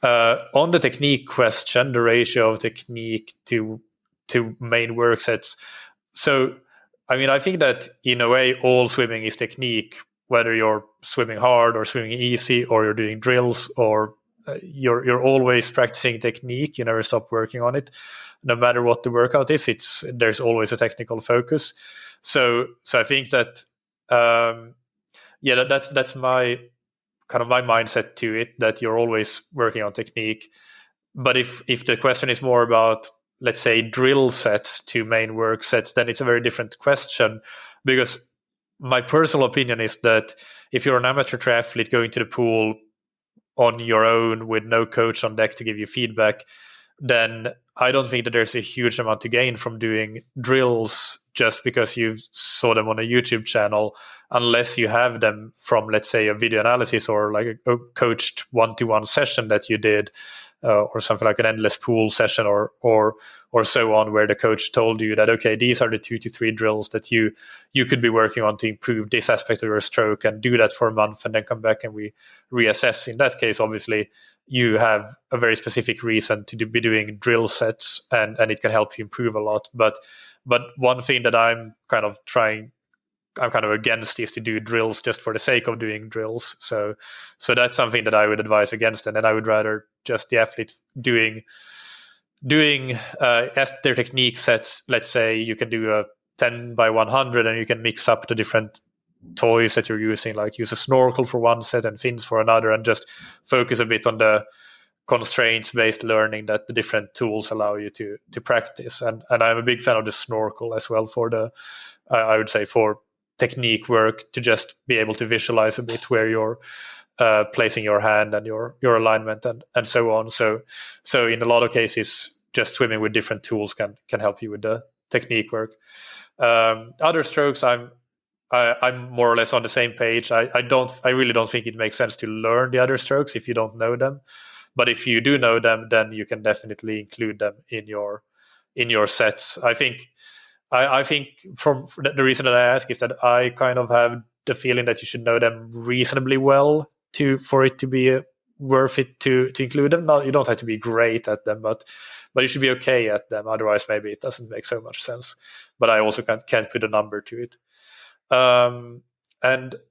On the technique question, the ratio of technique to main work sets. So, I mean, I think that in a way, all swimming is technique, whether you're swimming hard or swimming easy, or you're doing drills, or you're always practicing technique. You never stop working on it. No matter what the workout is, there's always a technical focus. So I think that that's my kind of my mindset to it, that you're always working on technique. But if the question is more about, let's say, drill sets to main work sets, then it's a very different question, because my personal opinion is that if you're an amateur triathlete going to the pool on your own with no coach on deck to give you feedback, then I don't think that there's a huge amount to gain from doing drills just because you saw them on a YouTube channel, unless you have them from, let's say, a video analysis or like a coached one-to-one session that you did, or something like an endless pool session or so on, where the coach told you that, okay, these are the 2 to 3 drills that you could be working on to improve this aspect of your stroke, and do that for a month and then come back and we reassess. In that case, obviously, you have a very specific reason to be doing drill sets, and it can help you improve a lot. But one thing that I'm kind of against is to do drills just for the sake of doing drills. So that's something that I would advise against, and then I would rather just the athlete doing as their technique sets. Let's say you can do a 10 by 100, and you can mix up the different toys that you're using, like use a snorkel for one set and fins for another, and just focus a bit on the constraints-based learning that the different tools allow you to practice. And I'm a big fan of the snorkel as well for the, I would say, for technique work, to just be able to visualize a bit where you're placing your hand and your alignment and so on. So in a lot of cases, just swimming with different tools can help you with the technique work. Other strokes, I'm more or less on the same page. I really don't think it makes sense to learn the other strokes if you don't know them. But if you do know them, then you can definitely include them in your sets. I think from the reason that I ask is that I kind of have the feeling that you should know them reasonably well for it to be worth it to include them. You don't have to be great at them, but you should be okay at them. Otherwise, maybe it doesn't make so much sense. But I also can't put a number to it. And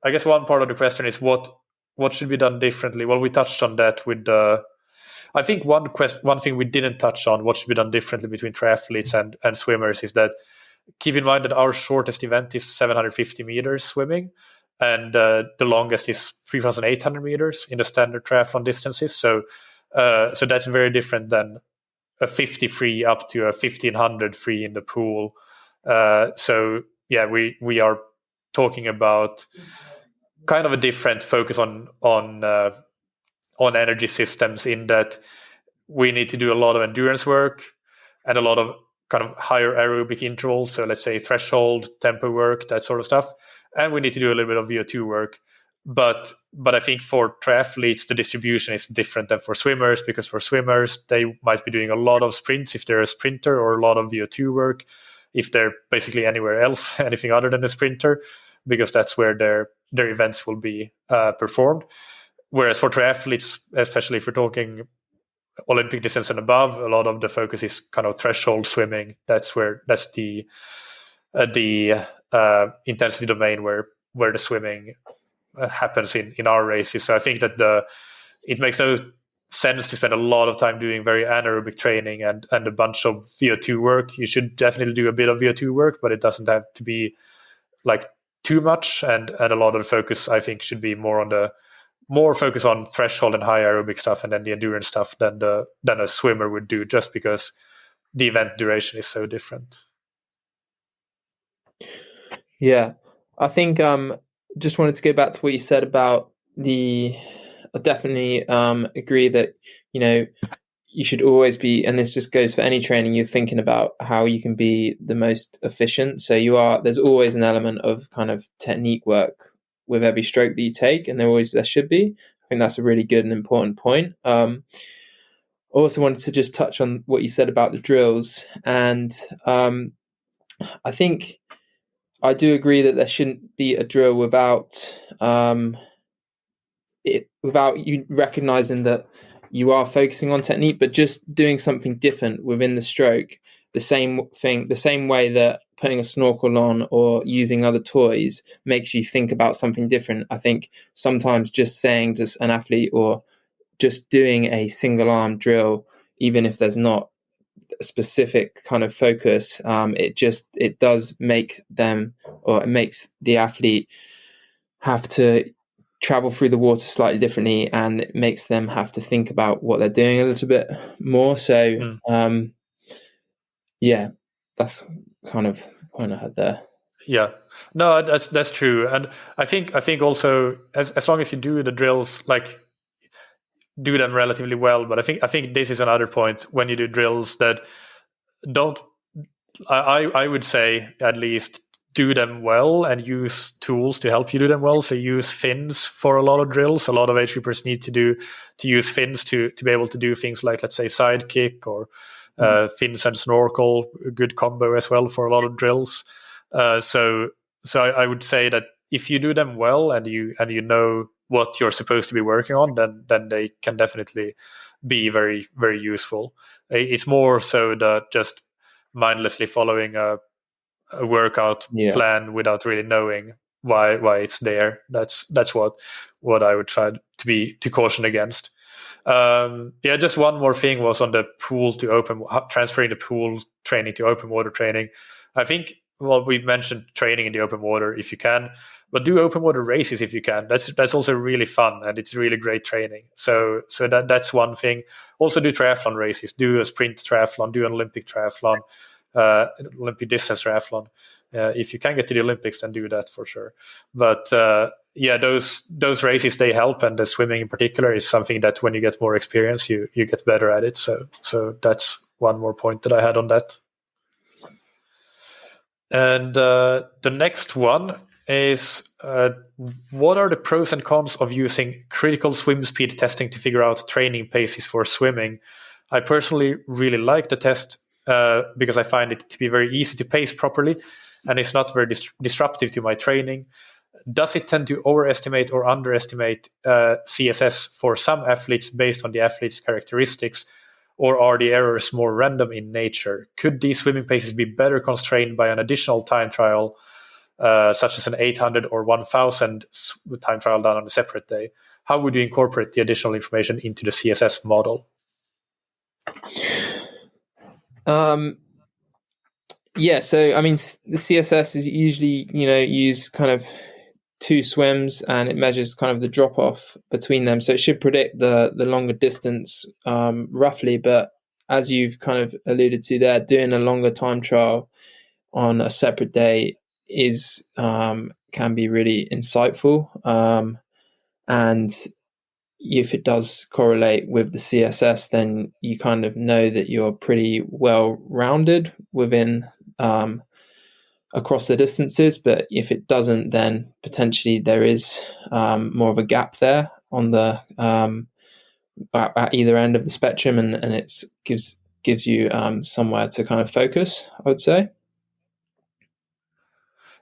I guess one part of the question is what should be done differently. Well, we touched on that with the. I think one thing we didn't touch on, what should be done differently between triathletes and swimmers, is that keep in mind that our shortest event is 750 meters swimming, and the longest is 3,800 meters in the standard triathlon distances. So that's very different than a 50 free up to a 1,500 free in the pool. So yeah, we are talking about kind of a different focus on energy systems, in that we need to do a lot of endurance work and a lot of kind of higher aerobic intervals. So let's say threshold, tempo work, that sort of stuff. And we need to do a little bit of VO2 work. But I think for triathletes, the distribution is different than for swimmers, because for swimmers, they might be doing a lot of sprints if they're a sprinter, or a lot of VO2 work if they're basically anywhere else, anything other than a sprinter, because that's where their events will be performed. Whereas for triathletes, especially if we're talking Olympic distance and above, a lot of the focus is kind of threshold swimming. That's the intensity domain where the swimming happens in our races. So I think that it makes no sense to spend a lot of time doing very anaerobic training and a bunch of VO2 work. You should definitely do a bit of VO2 work, but it doesn't have to be like too much. And a lot of the focus, I think, should be more focus on threshold and high aerobic stuff, and then the endurance stuff than a swimmer would do, just because the event duration is so different. Yeah, I think just wanted to go back to what you said about I definitely agree that, you should always be, and this just goes for any training, you're thinking about how you can be the most efficient. So there's always an element of kind of technique work with every stroke that you take, and there should be. I think that's a really good and important point. I also wanted to just touch on what you said about the drills, and I think I do agree that there shouldn't be a drill without you recognizing that you are focusing on technique, but just doing something different within the stroke. The same way that putting a snorkel on or using other toys makes you think about something different. I think sometimes just saying to an athlete, or just doing a single arm drill, even if there's not a specific kind of focus, it does make them, or it makes the athlete have to travel through the water slightly differently, and it makes them have to think about what they're doing a little bit more. So yeah, that's kind of the point I had there. Yeah, no, that's true. And I think also, as long as you do the drills, like, do them relatively well. But I think this is another point when you do drills, that I would say, at least, do them well and use tools to help you do them well. So use fins for a lot of drills. A lot of age groupers need to use fins to be able to do things like, let's say, side kick, or fins and snorkel, a good combo as well for a lot of drills. So I would say that if you do them well, and you know what you're supposed to be working on, then they can definitely be very, very useful. It's more so that just mindlessly following a workout plan without really knowing why it's there. That's what I would try to caution against. Just one more thing was on the pool to open, transferring the pool training to open water training. I think, well, we mentioned training in the open water if you can, but do open water races if you can. That's also really fun, and it's really great training. So that's one thing. Also do triathlon races. Do a sprint triathlon. Do an Olympic triathlon. Olympic distance triathlon. If you can get to the Olympics, then do that for sure. But those races, they help, and the swimming in particular is something that when you get more experience, you get better at it. So that's one more point that I had on that. And the next one is what are the pros and cons of using critical swim speed testing to figure out training paces for swimming? I personally really like the test because I find it to be very easy to pace properly, and it's not very disruptive to my training. Does it tend to overestimate or underestimate CSS for some athletes based on the athlete's characteristics, or are the errors more random in nature? Could these swimming paces be better constrained by an additional time trial, such as an 800 or 1000 time trial done on a separate day? How would you incorporate the additional information into the CSS model? Yeah, so I mean, the CSS is usually, use kind of two swims, and it measures kind of the drop off between them. So it should predict the longer distance roughly. But as you've kind of alluded to there, doing a longer time trial on a separate day is can be really insightful. And if it does correlate with the CSS, then you kind of know that you're pretty well rounded within across the distances. But if it doesn't, then potentially there is more of a gap there on the at either end of the spectrum, and it gives you somewhere to kind of focus, I would say.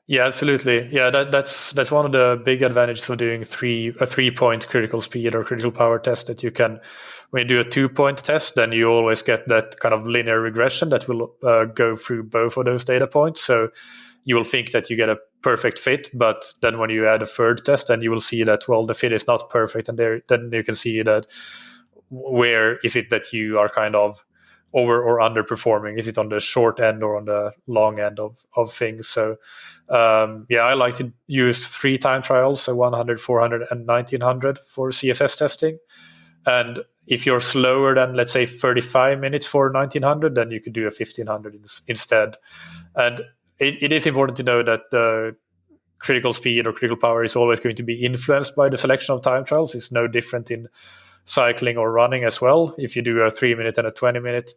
Yeah, absolutely. Yeah, that's one of the big advantages of doing a 3-point critical speed or critical power test, that you can, when you do a 2-point test, then you always get that kind of linear regression that will go through both of those data points. So you will think that you get a perfect fit, but then when you add a third test, then you will see that, well, the fit is not perfect. And then you can see that where is it that you are kind of over or underperforming? Is it on the short end or on the long end of things? So I like to use 3 time trials, so 100, 400, and 1900 for CSS testing. And if you're slower than, let's say, 35 minutes for 1900, then you could do a 1500 instead. And it is important to know that the critical speed or critical power is always going to be influenced by the selection of time trials. It's no different in cycling or running as well. If you do a 3-minute and a 20-minute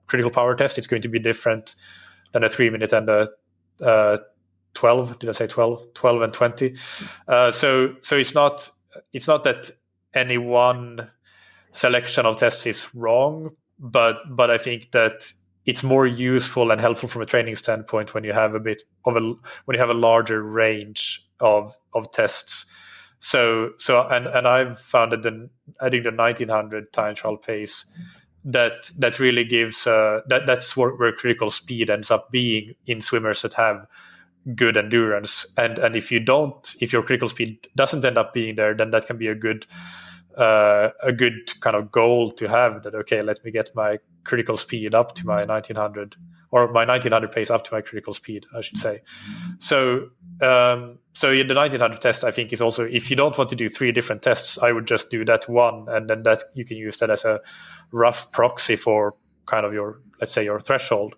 critical power test, it's going to be different than a 3-minute and a 12. Did I say 12? 12 and 20. So it's not that any one selection of tests is wrong, but I think that it's more useful and helpful from a training standpoint when you have when you have a larger range of tests. So I've found that adding the 1900 time trial pace, that really gives that's where critical speed ends up being in swimmers that have good endurance. And if your critical speed doesn't end up being there, then that can be a good kind of goal to have, that, okay, let me get my critical speed up to my 1900, or my 1900 pace up to my critical speed, I should say. So in the 1900 test, I think, is also, if you don't want to do 3 different tests, I would just do that one, and then that you can use that as a rough proxy for kind of your, let's say, your threshold.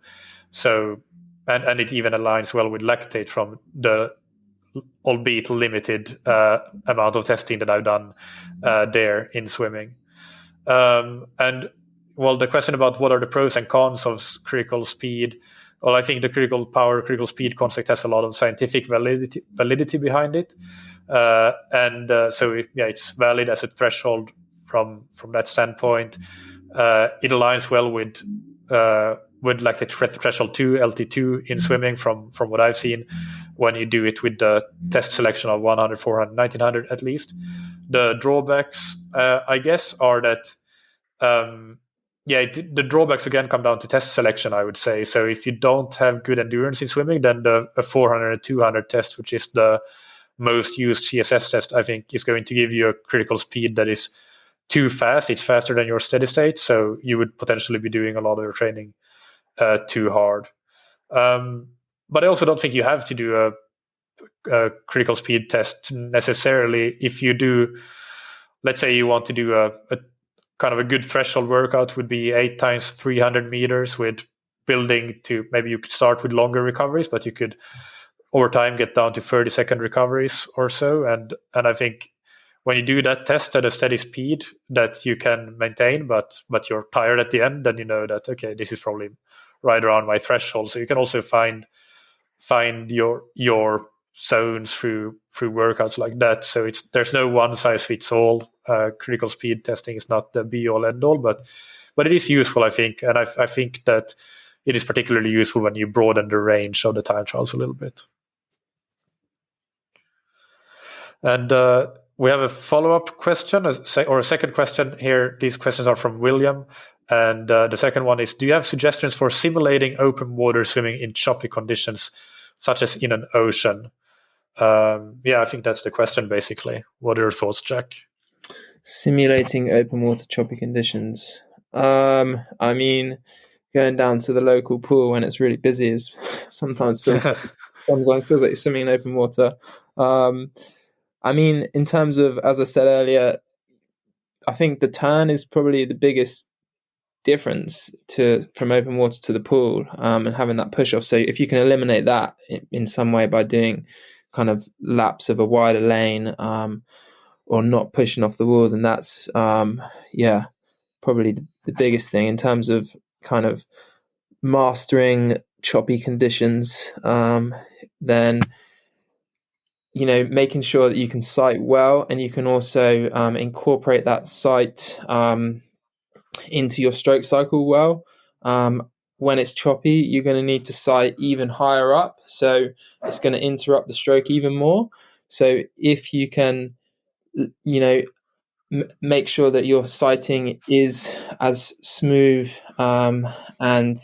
So and it even aligns well with lactate from the albeit limited amount of testing that I've done there in swimming. And well, the question about what are the pros and cons of critical speed, well, I think the critical power, critical speed concept has a lot of scientific validity behind it. So it's valid as a threshold from that standpoint. It aligns well with lactate threshold 2, LT2 in swimming from what I've seen, when you do it with the test selection of 100, 400, 1900 at least. The drawbacks, I guess, are that the drawbacks again come down to test selection, I would say. So if you don't have good endurance in swimming, then the 400 and 200 test, which is the most used CSS test, I think, is going to give you a critical speed that is too fast. It's faster than your steady state, so you would potentially be doing a lot of your training too hard. But I also don't think you have to do a critical speed test necessarily. If you do, let's say you want to do a kind of a good threshold workout, would be 8 times 300 meters with building to, maybe you could start with longer recoveries, but you could over time get down to 30-second recoveries or so. And I think when you do that test at a steady speed that you can maintain, but you're tired at the end, then you know that, okay, this is probably right around my threshold. So you can also find your zones through workouts like that. So there's no one size fits all. Critical speed testing is not the be all end all, but it is useful, I think, and I think that it is particularly useful when you broaden the range of the time trials a little bit. And we have a follow-up question, or a second question here. These questions are from William. And the second one is, do you have suggestions for simulating open water swimming in choppy conditions, such as in an ocean? I think that's the question, basically. What are your thoughts, Jack? Simulating open water choppy conditions. I mean, going down to the local pool when it's really busy is sometimes feels like you're swimming in open water. I mean, in terms of, as I said earlier, I think the turn is probably the biggest difference from open water to the pool, and having that push off. So if you can eliminate that in some way by doing kind of laps of a wider lane, or not pushing off the wall, then that's probably the biggest thing in terms of kind of mastering choppy conditions. Then making sure that you can sight well, and you can also incorporate that sight into your stroke cycle well. When it's choppy, you're going to need to sight even higher up, so it's going to interrupt the stroke even more. So if you can make sure that your sighting is as smooth and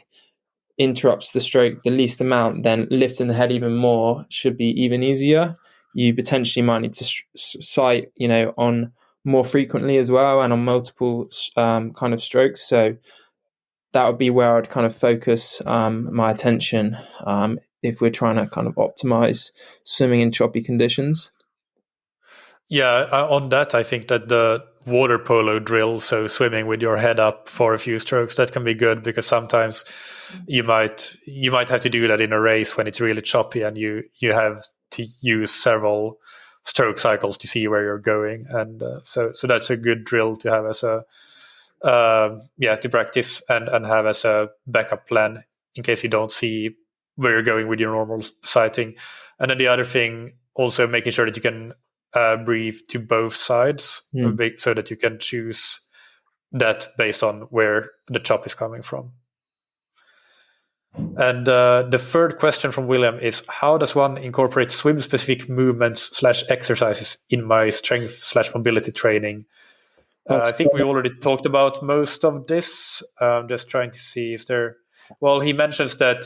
interrupts the stroke the least amount, then lifting the head even more should be even easier. You potentially might need to sight on more frequently as well, and on multiple kind of strokes. So that would be where I'd kind of focus my attention if we're trying to kind of optimize swimming in choppy conditions. Yeah, on that, I think that the water polo drill, so swimming with your head up for a few strokes, that can be good, because sometimes you might have to do that in a race when it's really choppy, and you have to use several stroke cycles to see where you're going, and so that's a good drill to have as a to practice and have as a backup plan in case you don't see where you're going with your normal sighting. And then the other thing, also making sure that you can breathe to both sides a bit, so that you can choose that based on where the chop is coming from. And the third question from William is, how does one incorporate swim-specific movements / exercises in my strength / mobility training? I think we already talked about most of this. Just trying to see if there... Well, he mentions that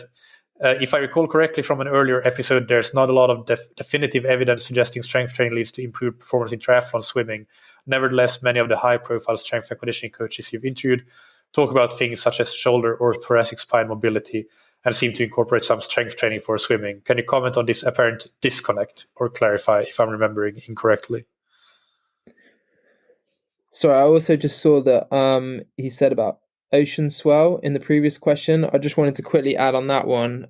if I recall correctly from an earlier episode, there's not a lot of definitive evidence suggesting strength training leads to improved performance in triathlon swimming. Nevertheless, many of the high-profile strength and conditioning coaches you've interviewed talk about things such as shoulder or thoracic spine mobility and seem to incorporate some strength training for swimming. Can you comment on this apparent disconnect or clarify if I'm remembering incorrectly? Sorry, I also just saw that he said about ocean swell in the previous question. I just wanted to quickly add on that one,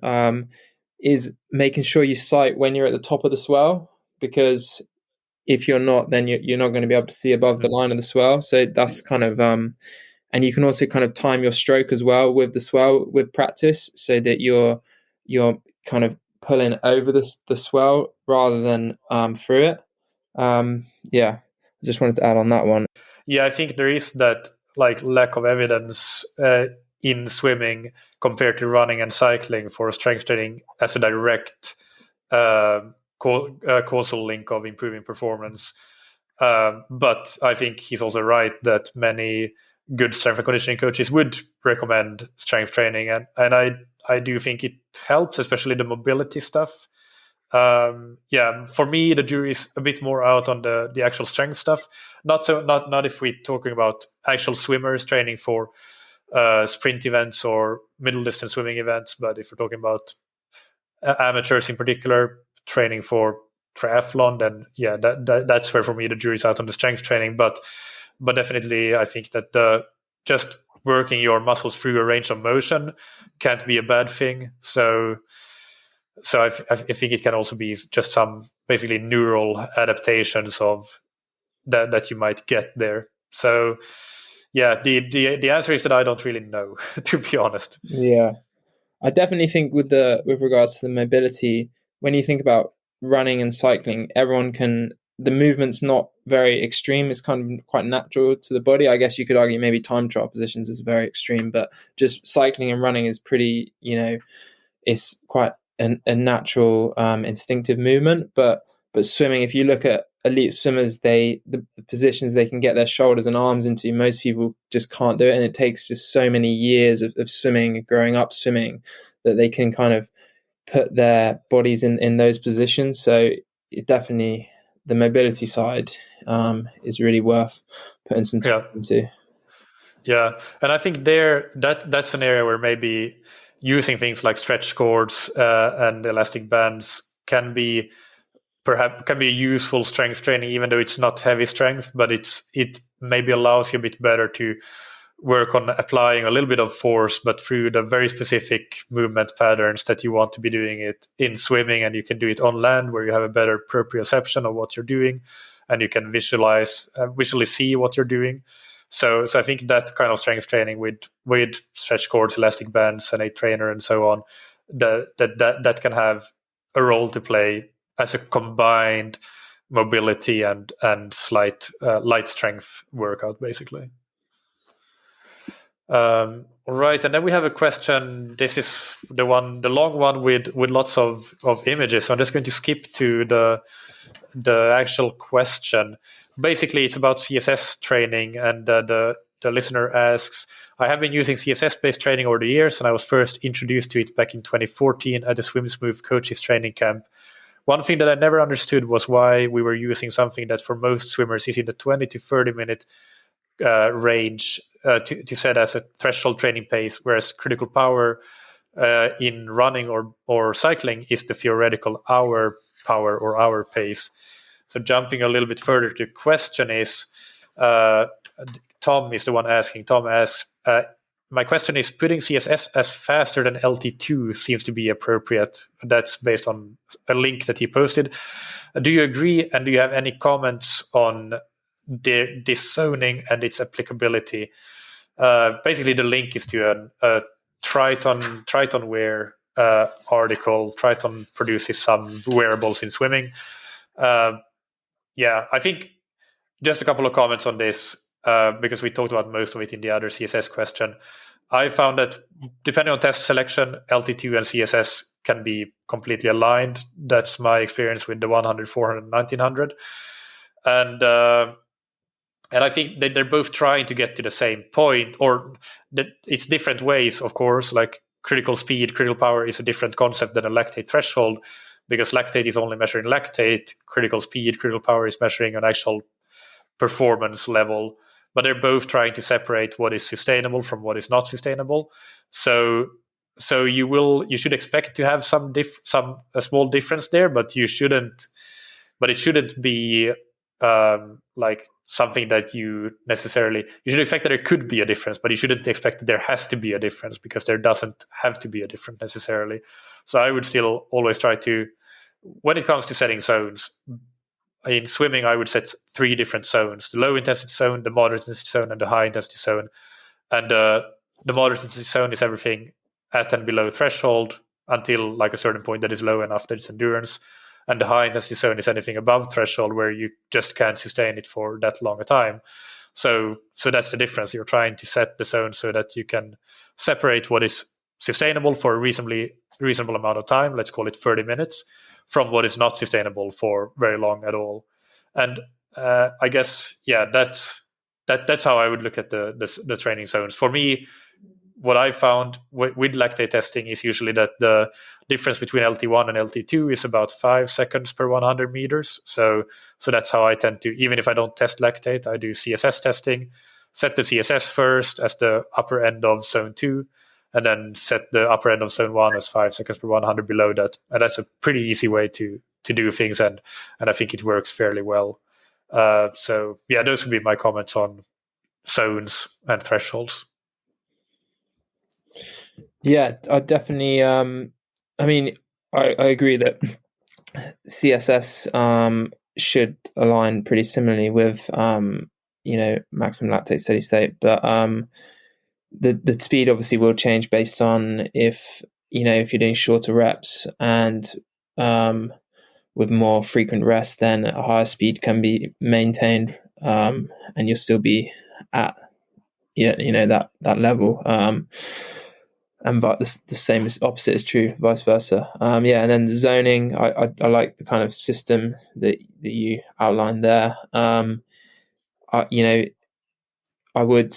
is making sure you sight when you're at the top of the swell, because if you're not, then you're not going to be able to see above the line of the swell. So that's kind of, and you can also kind of time your stroke as well with the swell with practice, so that you're kind of pulling over the swell rather than through it. I just wanted to add on that one. Yeah, I think there is that lack of evidence in swimming compared to running and cycling for strength training as a direct causal link of improving performance. But I think he's also right that many good strength and conditioning coaches would recommend strength training, and I do think it helps, especially the mobility stuff. For me, the jury is a bit more out on the actual strength stuff. Not if we're talking about actual swimmers training for sprint events or middle distance swimming events, but if we're talking about amateurs in particular training for triathlon, then that's where for me the jury's out on the strength training. But definitely, I think that just working your muscles through a range of motion can't be a bad thing. So I think it can also be just some basically neural adaptations of that you might get there. So the answer is that I don't really know, to be honest. Yeah, I definitely think with regards to the mobility, when you think about running and cycling, the movement's not very extreme. It's kind of quite natural to the body. I guess you could argue maybe time trial positions is very extreme, but just cycling and running is pretty, it's quite a natural instinctive movement. But swimming, if you look at elite swimmers, the positions they can get their shoulders and arms into, most people just can't do it. And it takes just so many years of swimming, growing up swimming, that they can kind of put their bodies in those positions. So it definitely, the mobility side is really worth putting some time into. Yeah, and I think that's an area where maybe using things like stretch cords and elastic bands can be useful strength training, even though it's not heavy strength, but it maybe allows you a bit better to work on applying a little bit of force, but through the very specific movement patterns that you want to be doing it in swimming. And you can do it on land where you have a better proprioception of what you're doing, and you can visually see what you're doing. So I think that kind of strength training with stretch cords, elastic bands, and a trainer and so on, that can have a role to play as a combined mobility and slight light strength workout, basically. Right, and then we have a question. This is the long one with lots of images. So I'm just going to skip to the actual question. Basically, it's about CSS training, and the listener asks, I have been using CSS-based training over the years, and I was first introduced to it back in 2014 at the Swim Smooth Coaches Training Camp. One thing that I never understood was why we were using something that for most swimmers is in the 20 to 30 minute range to set as a threshold training pace, whereas critical power in running or cycling is the theoretical hour power or hour pace. So jumping a little bit further to the question is, Tom is the one asking. Tom asks, my question is, putting CSS as faster than LT2 seems to be appropriate. That's based on a link that he posted. Do you agree? And do you have any comments on this zoning and its applicability? Basically, the link is to a Triathlon Wear article. Triathlon produces some wearables in swimming. I think just a couple of comments on this, because we talked about most of it in the other CSS question. I found that depending on test selection, LT2 and CSS can be completely aligned. That's my experience with the 100, 400, 1900. And I think that they're both trying to get to the same point, or that it's different ways, of course. Like critical speed, critical power is a different concept than a lactate threshold, because lactate is only measuring lactate. Critical speed, critical power is measuring an actual performance level. But they're both trying to separate what is sustainable from what is not sustainable. So you should expect to have a small difference there, but it shouldn't be like something that you should expect that there could be a difference, but you shouldn't expect that there has to be a difference, because there doesn't have to be a difference necessarily. So I would still always try to, when it comes to setting zones, in swimming, I would set 3 different zones: the low intensity zone, the moderate intensity zone, and the high intensity zone. And the moderate intensity zone is everything at and below threshold until like a certain point that is low enough that it's endurance. And the high intensity zone is anything above threshold where you just can't sustain it for that long a time. So that's the difference. You're trying to set the zone so that you can separate what is sustainable for a reasonable amount of time, let's call it 30 minutes, from what is not sustainable for very long at all. And I guess, that's how I would look at the training zones. For me, what I found with lactate testing is usually that the difference between LT1 and LT2 is about 5 seconds per 100 meters. So that's how I tend to, even if I don't test lactate, I do CSS testing, set the CSS first as the upper end of zone 2, and then set the upper end of zone 1 as 5 seconds per 100 below that. And that's a pretty easy way to do things, and I think it works fairly well. Those would be my comments on zones and thresholds. Yeah, I definitely. I agree that CSS should align pretty similarly with maximum lactate steady state, but the speed obviously will change based on if you're doing shorter reps, and with more frequent rest, then a higher speed can be maintained, and you'll still be at that level. And the same opposite is true, vice versa. And then the zoning, I like the kind of system that you outlined there. I would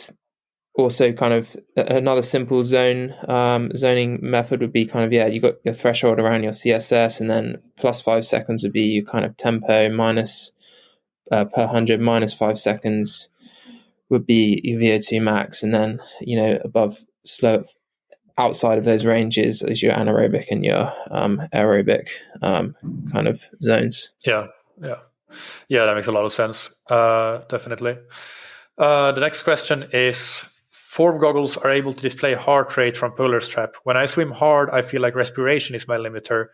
also kind of another simple zoning method would be kind of, you got your threshold around your CSS, and then plus 5 seconds would be your kind of tempo, minus per 100 minus 5 seconds would be your VO2 max, and then above slow outside of those ranges is your anaerobic and your aerobic kind of zones. Yeah, that makes a lot of sense. Definitely. The next question is, form goggles are able to display heart rate from polar strap. When I swim hard, I feel like respiration is my limiter.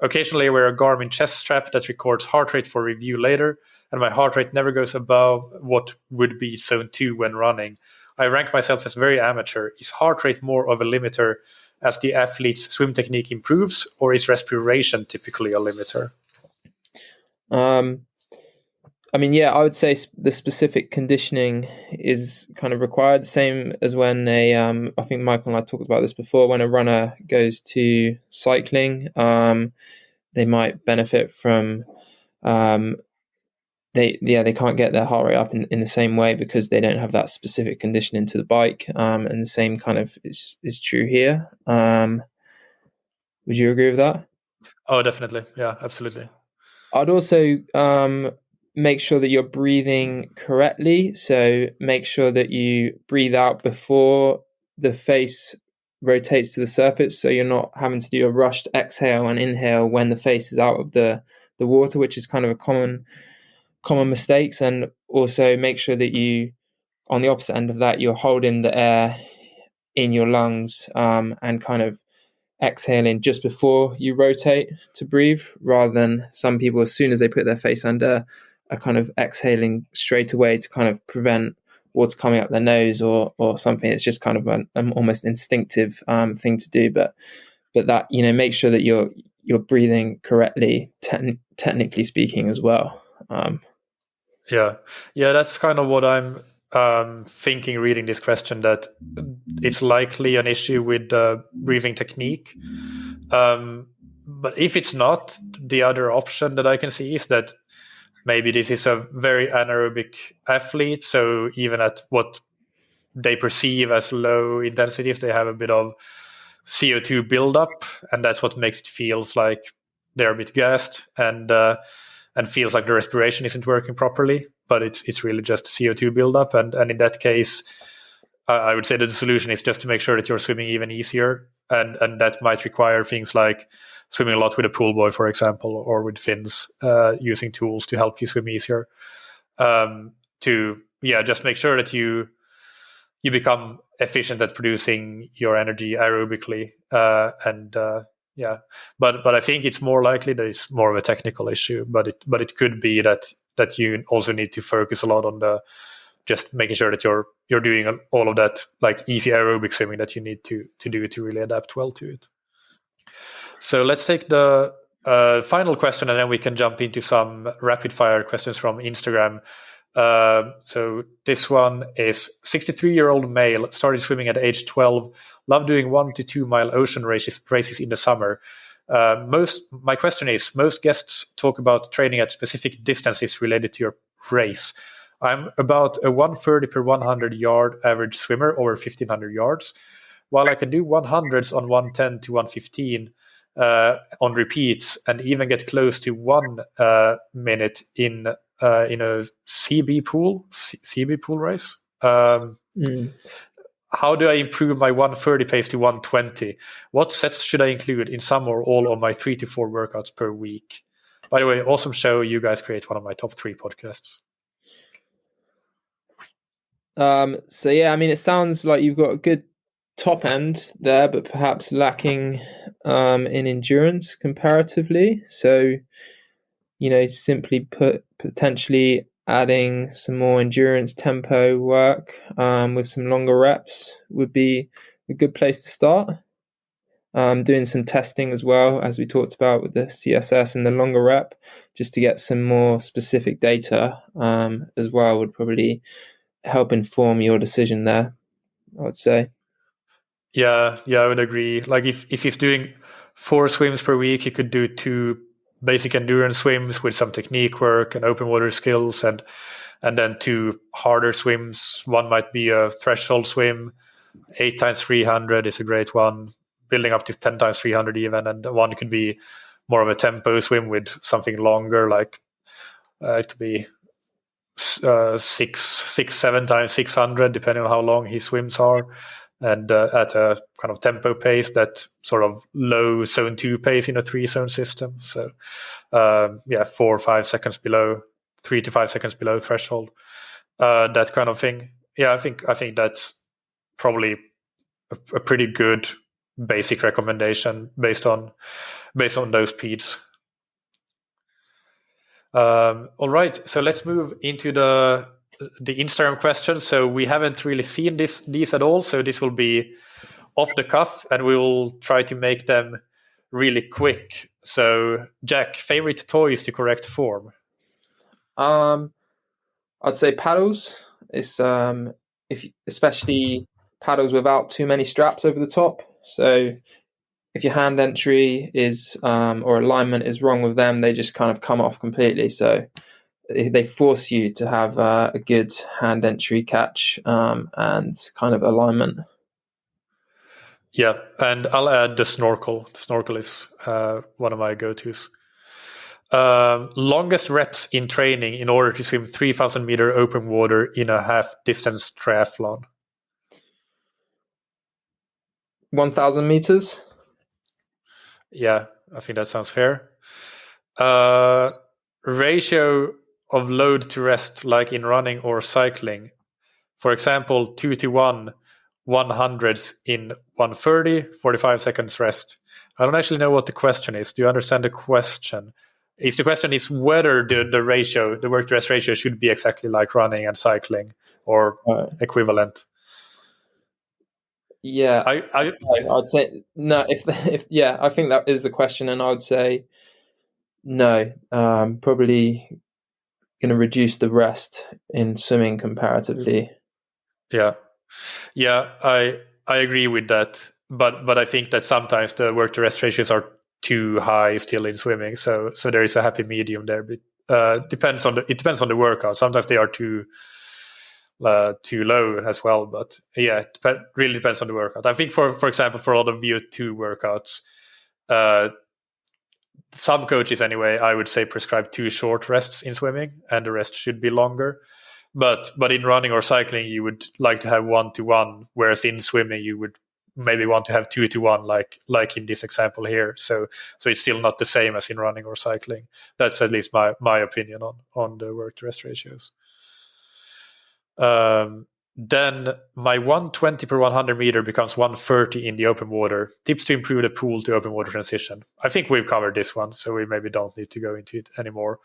Occasionally I wear a Garmin chest strap that records heart rate for review later, and my heart rate never goes above what would be zone 2 when running. I rank myself as very amateur. Is heart rate more of a limiter as the athlete's swim technique improves, or is respiration typically a limiter? I would say the specific conditioning is kind of required. Same as when I think Michael and I talked about this before, when a runner goes to cycling, they might benefit from, they can't get their heart rate up in the same way because they don't have that specific conditioning to the bike. And the same kind of is true here. Would you agree with that? Oh, definitely. Yeah, absolutely. I'd also make sure that you're breathing correctly. So make sure that you breathe out before the face rotates to the surface. So you're not having to do a rushed exhale and inhale when the face is out of the water, which is kind of a common mistakes. And also make sure that you, on the opposite end of that, you're holding the air in your lungs and kind of exhaling just before you rotate to breathe, rather than some people, as soon as they put their face under, are kind of exhaling straight away to kind of prevent water coming up their nose or something. It's just kind of an almost instinctive thing to do, but that, make sure that you're breathing correctly, technically speaking, as well. That's kind of what I'm thinking reading this question, that it's likely an issue with the breathing technique. But if it's not, the other option that I can see is that maybe this is a very anaerobic athlete. So even at what they perceive as low intensities, they have a bit of CO2 buildup, and that's what makes it feels like they're a bit gassed and feels like the respiration isn't working properly. But it's really just CO2 buildup, and in that case, I would say that the solution is just to make sure that you're swimming even easier, and that might require things like swimming a lot with a pool buoy, for example, or with fins, using tools to help you swim easier. To just make sure that you become efficient at producing your energy aerobically, but I think it's more likely that it's more of a technical issue. But it could be that you also need to focus a lot on the just making sure that you're doing all of that like easy aerobic swimming that you need to do to really adapt well to it. So let's take the final question, and then we can jump into some rapid fire questions from Instagram. So this one is 63-year-old male, started swimming at age 12, love doing 1 to 2 mile ocean races in the summer. My question is, most guests talk about training at specific distances related to your race. I'm about a 130 per 100 yard average swimmer over 1500 yards. While I can do 100s on 110 to 115 on repeats, and even get close to 1 minute in a CB pool race. How do I improve my 130 pace to 120? What sets should I include in some or all of my 3 to 4 workouts per week? By the way, awesome show. You guys create one of my top 3 podcasts. It sounds like you've got a good top end there, but perhaps lacking in endurance comparatively. So, simply put, potentially adding some more endurance tempo work with some longer reps would be a good place to start. doing some testing as well, as we talked about with the CSS and the longer rep, just to get some more specific data as well would probably help inform your decision there, I would say. Yeah, I would agree. Like if he's doing 4 swims per week, he could do 2 basic endurance swims with some technique work and open water skills, and then 2 harder swims. One might be a threshold swim. 8 times 300 is a great one, building up to 10 times 300 even, and one could be more of a tempo swim with something longer, like it could be 7 times 600, depending on how long his swims are, and at a kind of tempo pace, that sort of low zone 2 pace in a 3-zone system. So 4 or 5 seconds below, 3 to 5 seconds below threshold, that kind of thing. Yeah, I think that's probably a pretty good basic recommendation based on those speeds. All right, so let's move into the Instagram questions. So we haven't really seen these at all, so this will be off the cuff, and we will try to make them really quick. So, Jack, favorite toys to correct form? I'd say paddles. It's especially paddles without too many straps over the top. So if your hand entry is or alignment is wrong with them, they just kind of come off completely. So they force you to have a good hand entry catch and kind of alignment. Yeah, and I'll add the snorkel. The snorkel is one of my go-tos. Longest reps in training in order to swim 3,000 meter open water in a half distance triathlon. 1,000 meters. Yeah, I think that sounds fair. Ratio of load to rest, like in running or cycling. For example, 2-to-1, 100s in 130, 45 seconds rest. I don't actually know what the question is. Do you understand the question? The question is whether the ratio, the work to rest ratio, should be exactly like running and cycling or equivalent. Yeah, I'd say no. If I think that is the question, and I would say no. Probably going to reduce the rest in swimming comparatively. Yeah, I agree with that, but I think that sometimes the work to rest ratios are too high still in swimming. So there is a happy medium there. But it depends on the workout. Sometimes they are too low as well. But yeah, it really depends on the workout. I think for example, for a lot of VO2 workouts, some coaches anyway, I would say prescribe 2 short rests in swimming, and the rest should be longer. But in running or cycling, you would like to have 1-to-1, whereas in swimming you would maybe want to have 2-to-1, like in this example here. So it's still not the same as in running or cycling. That's at least my opinion on the work to rest ratios. Then my 120 per 100 meter becomes 130 in the open water. Tips to improve the pool to open water transition. I think we've covered this one, so we maybe don't need to go into it anymore.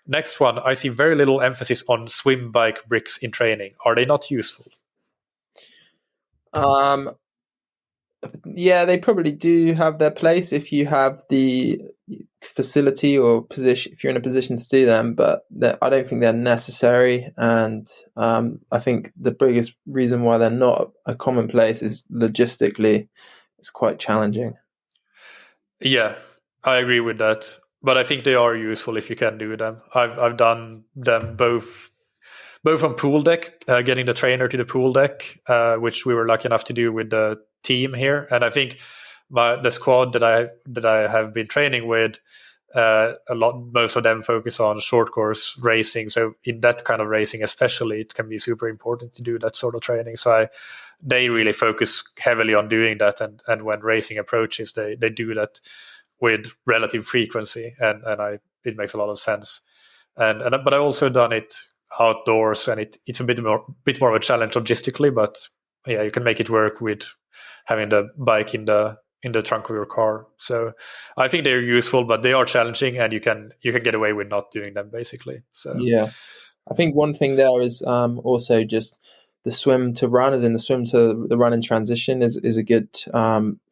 Next one, I see very little emphasis on swim bike bricks in training. Are they not useful? Yeah, they probably do have their place if you have the facility or position, if you're in a position to do them, but I don't think they're necessary. And I think the biggest reason why they're not a commonplace is logistically, it's quite challenging. Yeah, I agree with that. But I think they are useful if you can do them. I've done them both on pool deck, getting the trainer to the pool deck, which we were lucky enough to do with the team here. And I think the squad that I have been training with, most of them focus on short course racing. So in that kind of racing, especially, it can be super important to do that sort of training. So they really focus heavily on doing that, and when racing approaches, they do that with relative frequency, and it makes a lot of sense. But I've also done it outdoors, and it's a bit more of a challenge logistically, but yeah, you can make it work with having the bike in the trunk of your car. So I think they're useful, but they are challenging, and you can get away with not doing them, basically. So yeah, I think one thing there is also just the swim to run, as in the swim to the run in transition, is a good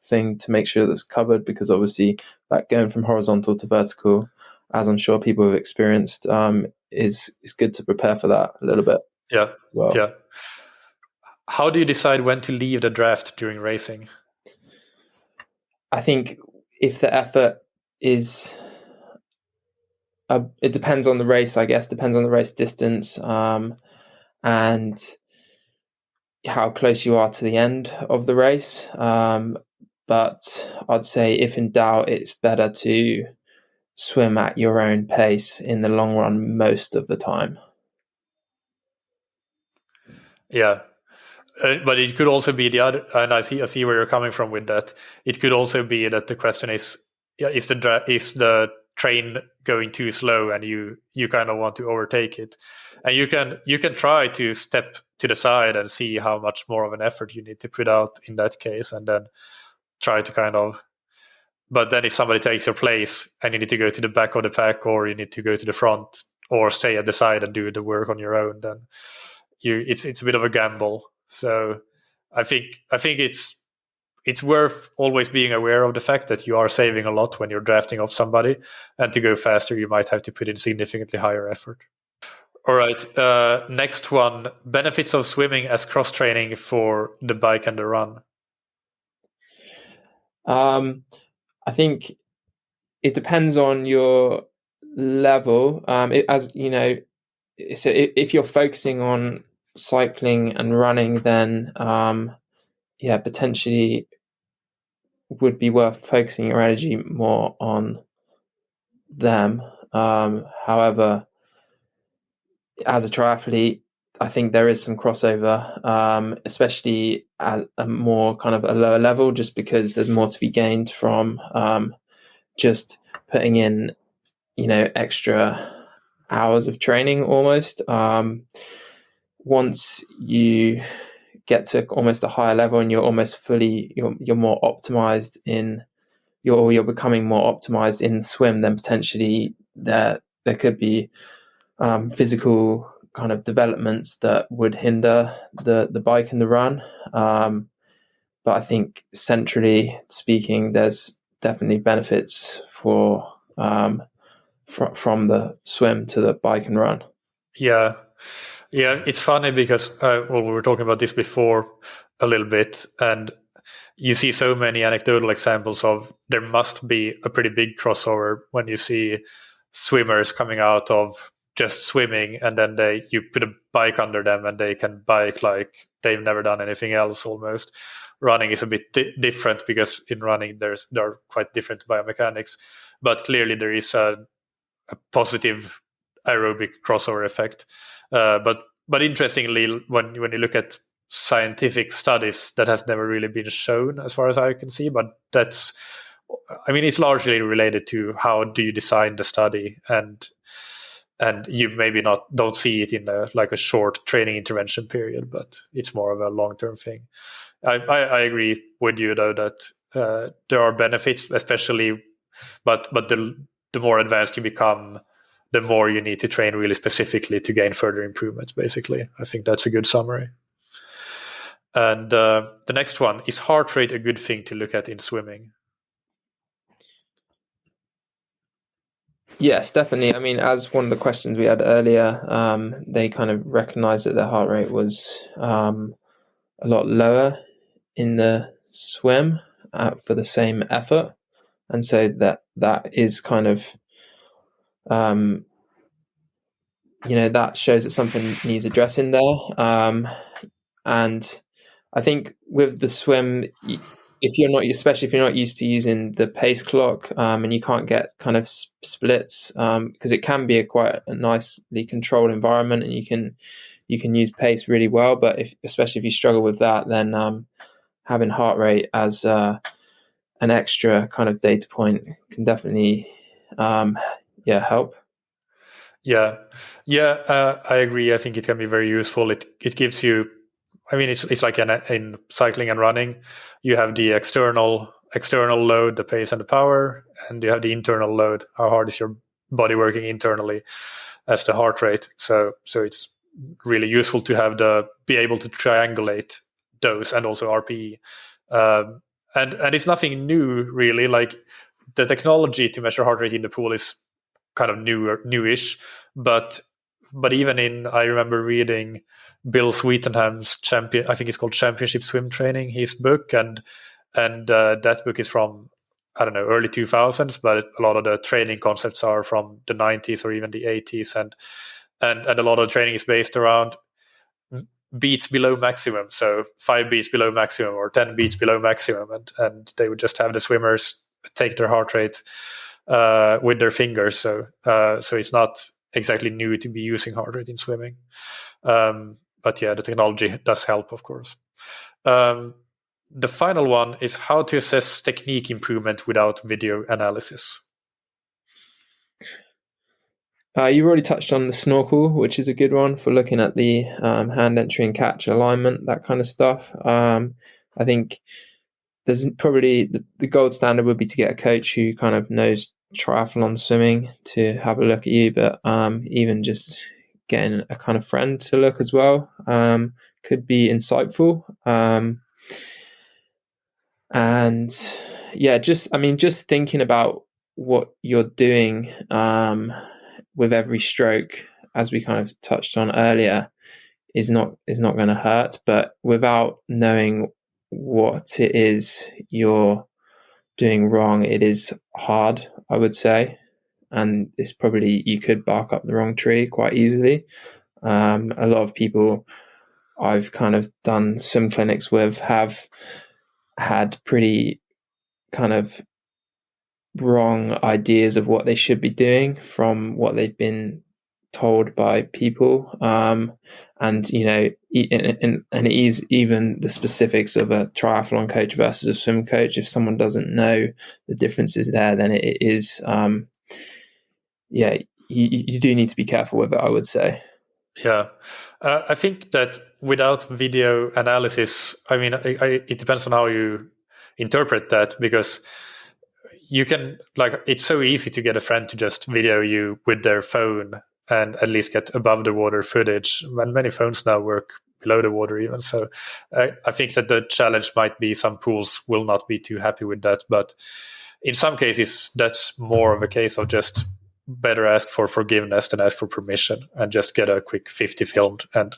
thing to make sure that's covered, because obviously that going from horizontal to vertical, as I'm sure people have experienced, is good to prepare for that a little bit. Yeah. Well, Yeah. How do you decide when to leave the draft during racing? I think if the effort is, it depends on the race, I guess, depends on the race distance, and how close you are to the end of the race. But I'd say if in doubt, it's better to swim at your own pace in the long run most of the time. Yeah. But it could also be the other, and I see where you're coming from with that. It could also be that the question is the train going too slow, and you kind of want to overtake it, and you can try to step to the side and see how much more of an effort you need to put out in that case, and then try to kind of. But then if somebody takes your place and you need to go to the back of the pack, or you need to go to the front, or stay at the side and do the work on your own, then it's a bit of a gamble. So I think it's worth always being aware of the fact that you are saving a lot when you're drafting off somebody, and to go faster, you might have to put in significantly higher effort. All right, next one: benefits of swimming as cross training for the bike and the run. I think it depends on your level. As you know, so if you're focusing on cycling and running, then potentially would be worth focusing your energy more on them. However, as a triathlete, I think there is some crossover, especially at a more kind of a lower level, just because there's more to be gained from just putting in, extra hours of training almost. Once you get to almost a higher level and you're almost fully, you're more optimized in you're becoming more optimized in swim, then potentially there could be physical kind of developments that would hinder the bike and the run. But I think centrally speaking, there's definitely benefits for from the swim to the bike and run. Yeah, it's funny because we were talking about this before a little bit, and you see so many anecdotal examples of there must be a pretty big crossover when you see swimmers coming out of just swimming, and then you put a bike under them and they can bike like they've never done anything else almost. Running is a bit different, because in running there are quite different biomechanics, but clearly there is a positive aerobic crossover effect. But interestingly, when you look at scientific studies, that has never really been shown as far as I can see. But it's largely related to how do you design the study, and you maybe don't see it in a short training intervention period, but it's more of a long-term thing. I agree with you though that there are benefits, especially, but the more advanced you become, the more you need to train really specifically to gain further improvements, basically. I think that's a good summary. And the next one: is heart rate a good thing to look at in swimming? Yes, definitely. I mean, as one of the questions we had earlier, they kind of recognized that their heart rate was a lot lower in the swim for the same effort. And so that is kind of, that shows that something needs addressing there. And I think with the swim, especially if you're not used to using the pace clock, and you can't get kind of splits, because it can be quite a nicely controlled environment, and you can use pace really well. But especially if you struggle with that, then having heart rate as an extra kind of data point can definitely help. I agree. I think it can be very useful. It gives you, it's like in cycling and running, you have the external load, the pace and the power, and you have the internal load, how hard is your body working internally, as the heart rate. So it's really useful to have be able to triangulate dose and also RPE. And it's nothing new really. Like the technology to measure heart rate in the pool is kind of newish, but even I remember reading Bill Sweetenham's I think it's called Championship Swim Training, his book, and that book is from, I don't know, early 2000s, but a lot of the training concepts are from the 90s or even the 80s, and a lot of training is based around beats below maximum, so 5 beats below maximum or 10 beats below maximum, and they would just have the swimmers take their heart rate with their fingers. So it's not exactly new to be using heart rate in swimming, but yeah, the technology does help, of course. The final one is how to assess technique improvement without video analysis. You've already touched on the snorkel, which is a good one for looking at the hand entry and catch alignment, that kind of stuff. I think there's probably the gold standard would be to get a coach who kind of knows triathlon swimming to have a look at you, but even just getting a kind of friend to look as well could be insightful. And yeah, just thinking about what you're doing with every stroke, as we kind of touched on earlier, is not going to hurt. But without knowing what it is you're doing wrong, it is hard, I would say, and it's probably, you could bark up the wrong tree quite easily. A lot of people I've kind of done swim clinics with have had pretty kind of wrong ideas of what they should be doing from what they've been told by people, and you know, and it is even the specifics of a triathlon coach versus a swim coach. If someone doesn't know the differences there, then it is you do need to be careful with it, I would say. Yeah, I think that without video analysis, I mean, it depends on how you interpret that, because you can, like, it's so easy to get a friend to just video you with their phone and at least get above the water footage. And many phones now work below the water even. So I think that the challenge might be some pools will not be too happy with that. But in some cases, that's more of a case of just better ask for forgiveness than ask for permission, and just get a quick 50 filmed, and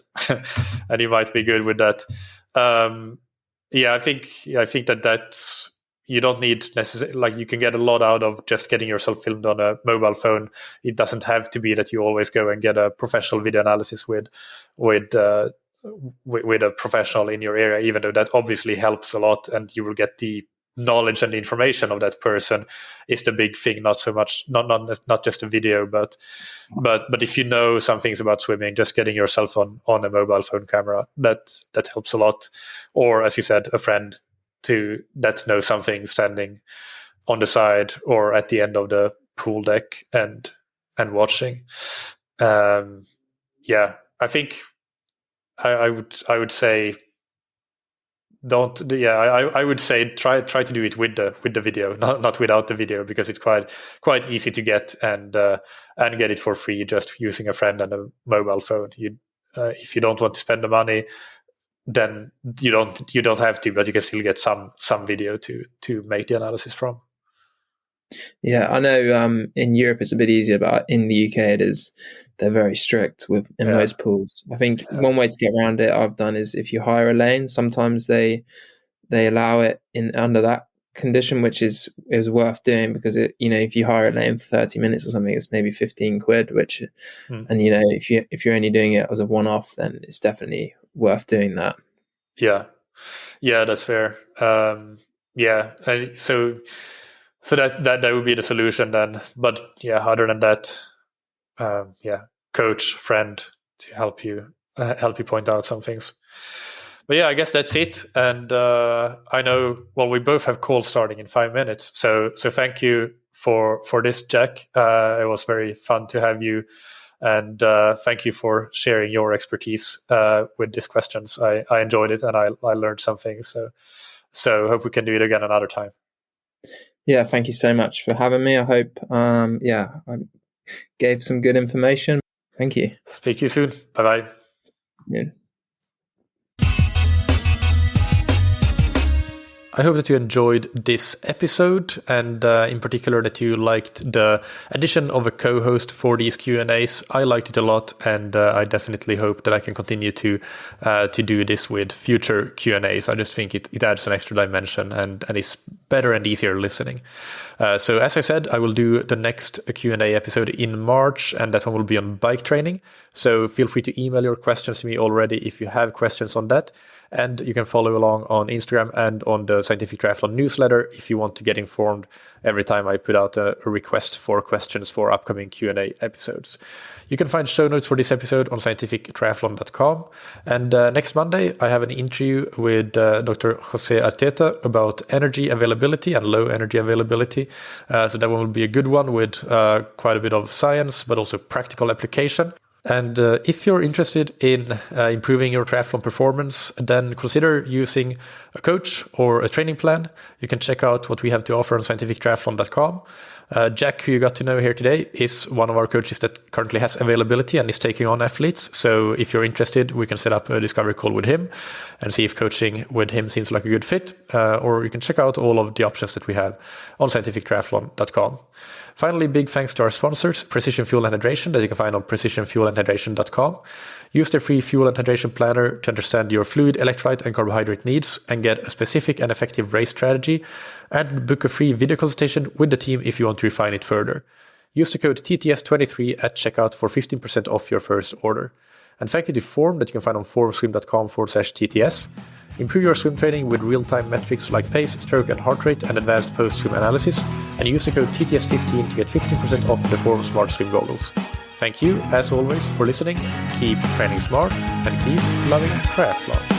and you might be good with that. I think that's, you don't need necessarily, like, you can get a lot out of just getting yourself filmed on a mobile phone. It doesn't have to be that you always go and get a professional video analysis with a professional in your area, even though that obviously helps a lot, and you will get the knowledge and the information of that person is the big thing, not so much, not just a video, but if you know some things about swimming, just getting yourself on a mobile phone camera, that helps a lot. Or, as you said, a friend that knows something, standing on the side or at the end of the pool deck and watching. I think I would say I would say try to do it with the video, not without the video, because it's quite easy to get and get it for free just using a friend and a mobile phone. If you don't want to spend the money, then you don't have to, but you can still get some video to make the analysis from. Yeah, I know in Europe it's a bit easier, but in the UK they're very strict in most pools. I think one way to get around it I've done is, if you hire a lane, sometimes they allow it in under that condition, which is worth doing, because if you hire a lane for 30 minutes or something, it's maybe 15 quid, which and if you're only doing it as a one-off, then it's definitely worth doing that. Yeah, that's fair. And so that would be the solution then. But other than that, coach, friend to help you point out some things. But I guess that's it. And I know, well, we both have calls starting in 5 minutes. So thank you for this, Jack. It was very fun to have you. And thank you for sharing your expertise with these questions. I enjoyed it, and I learned some things. So hope we can do it again another time. Yeah, thank you so much for having me. I hope I gave some good information. Thank you. Speak to you soon. Bye-bye. Yeah. I hope that you enjoyed this episode, and in particular that you liked the addition of a co-host for these Q&As. I liked it a lot, and I definitely hope that I can continue to do this with future Q&As. I just think it adds an extra dimension and is better and easier listening. So as I said, I will do the next Q&A episode in March, and that one will be on bike training. So feel free to email your questions to me already if you have questions on that. And you can follow along on Instagram and on the Scientific Triathlon newsletter if you want to get informed every time I put out a request for questions for upcoming Q&A episodes. You can find show notes for this episode on scientifictriathlon.com. And next Monday, I have an interview with Dr. Jose Arteta about energy availability and low energy availability. So that one will be a good one with quite a bit of science, but also practical application. And if you're interested in improving your triathlon performance, then consider using a coach or a training plan. You can check out what we have to offer on scientifictriathlon.com. Jack, who you got to know here today, is one of our coaches that currently has availability and is taking on athletes. So if you're interested, we can set up a discovery call with him and see if coaching with him seems like a good fit. Or you can check out all of the options that we have on scientifictriathlon.com. Finally, big thanks to our sponsors, Precision Fuel and Hydration, that you can find on precisionfuelandhydration.com. Use their free fuel and hydration planner to understand your fluid, electrolyte, and carbohydrate needs and get a specific and effective race strategy, and book a free video consultation with the team if you want to refine it further. Use the code TTS23 at checkout for 15% off your first order. And thank you to Form, that you can find on formswim.com/TTS. Improve your swim training with real-time metrics like pace, stroke, and heart rate, and advanced post-swim analysis. And use the code TTS15 to get 15% off the Form Smart Swim goggles. Thank you, as always, for listening. Keep training smart and keep loving triathlon.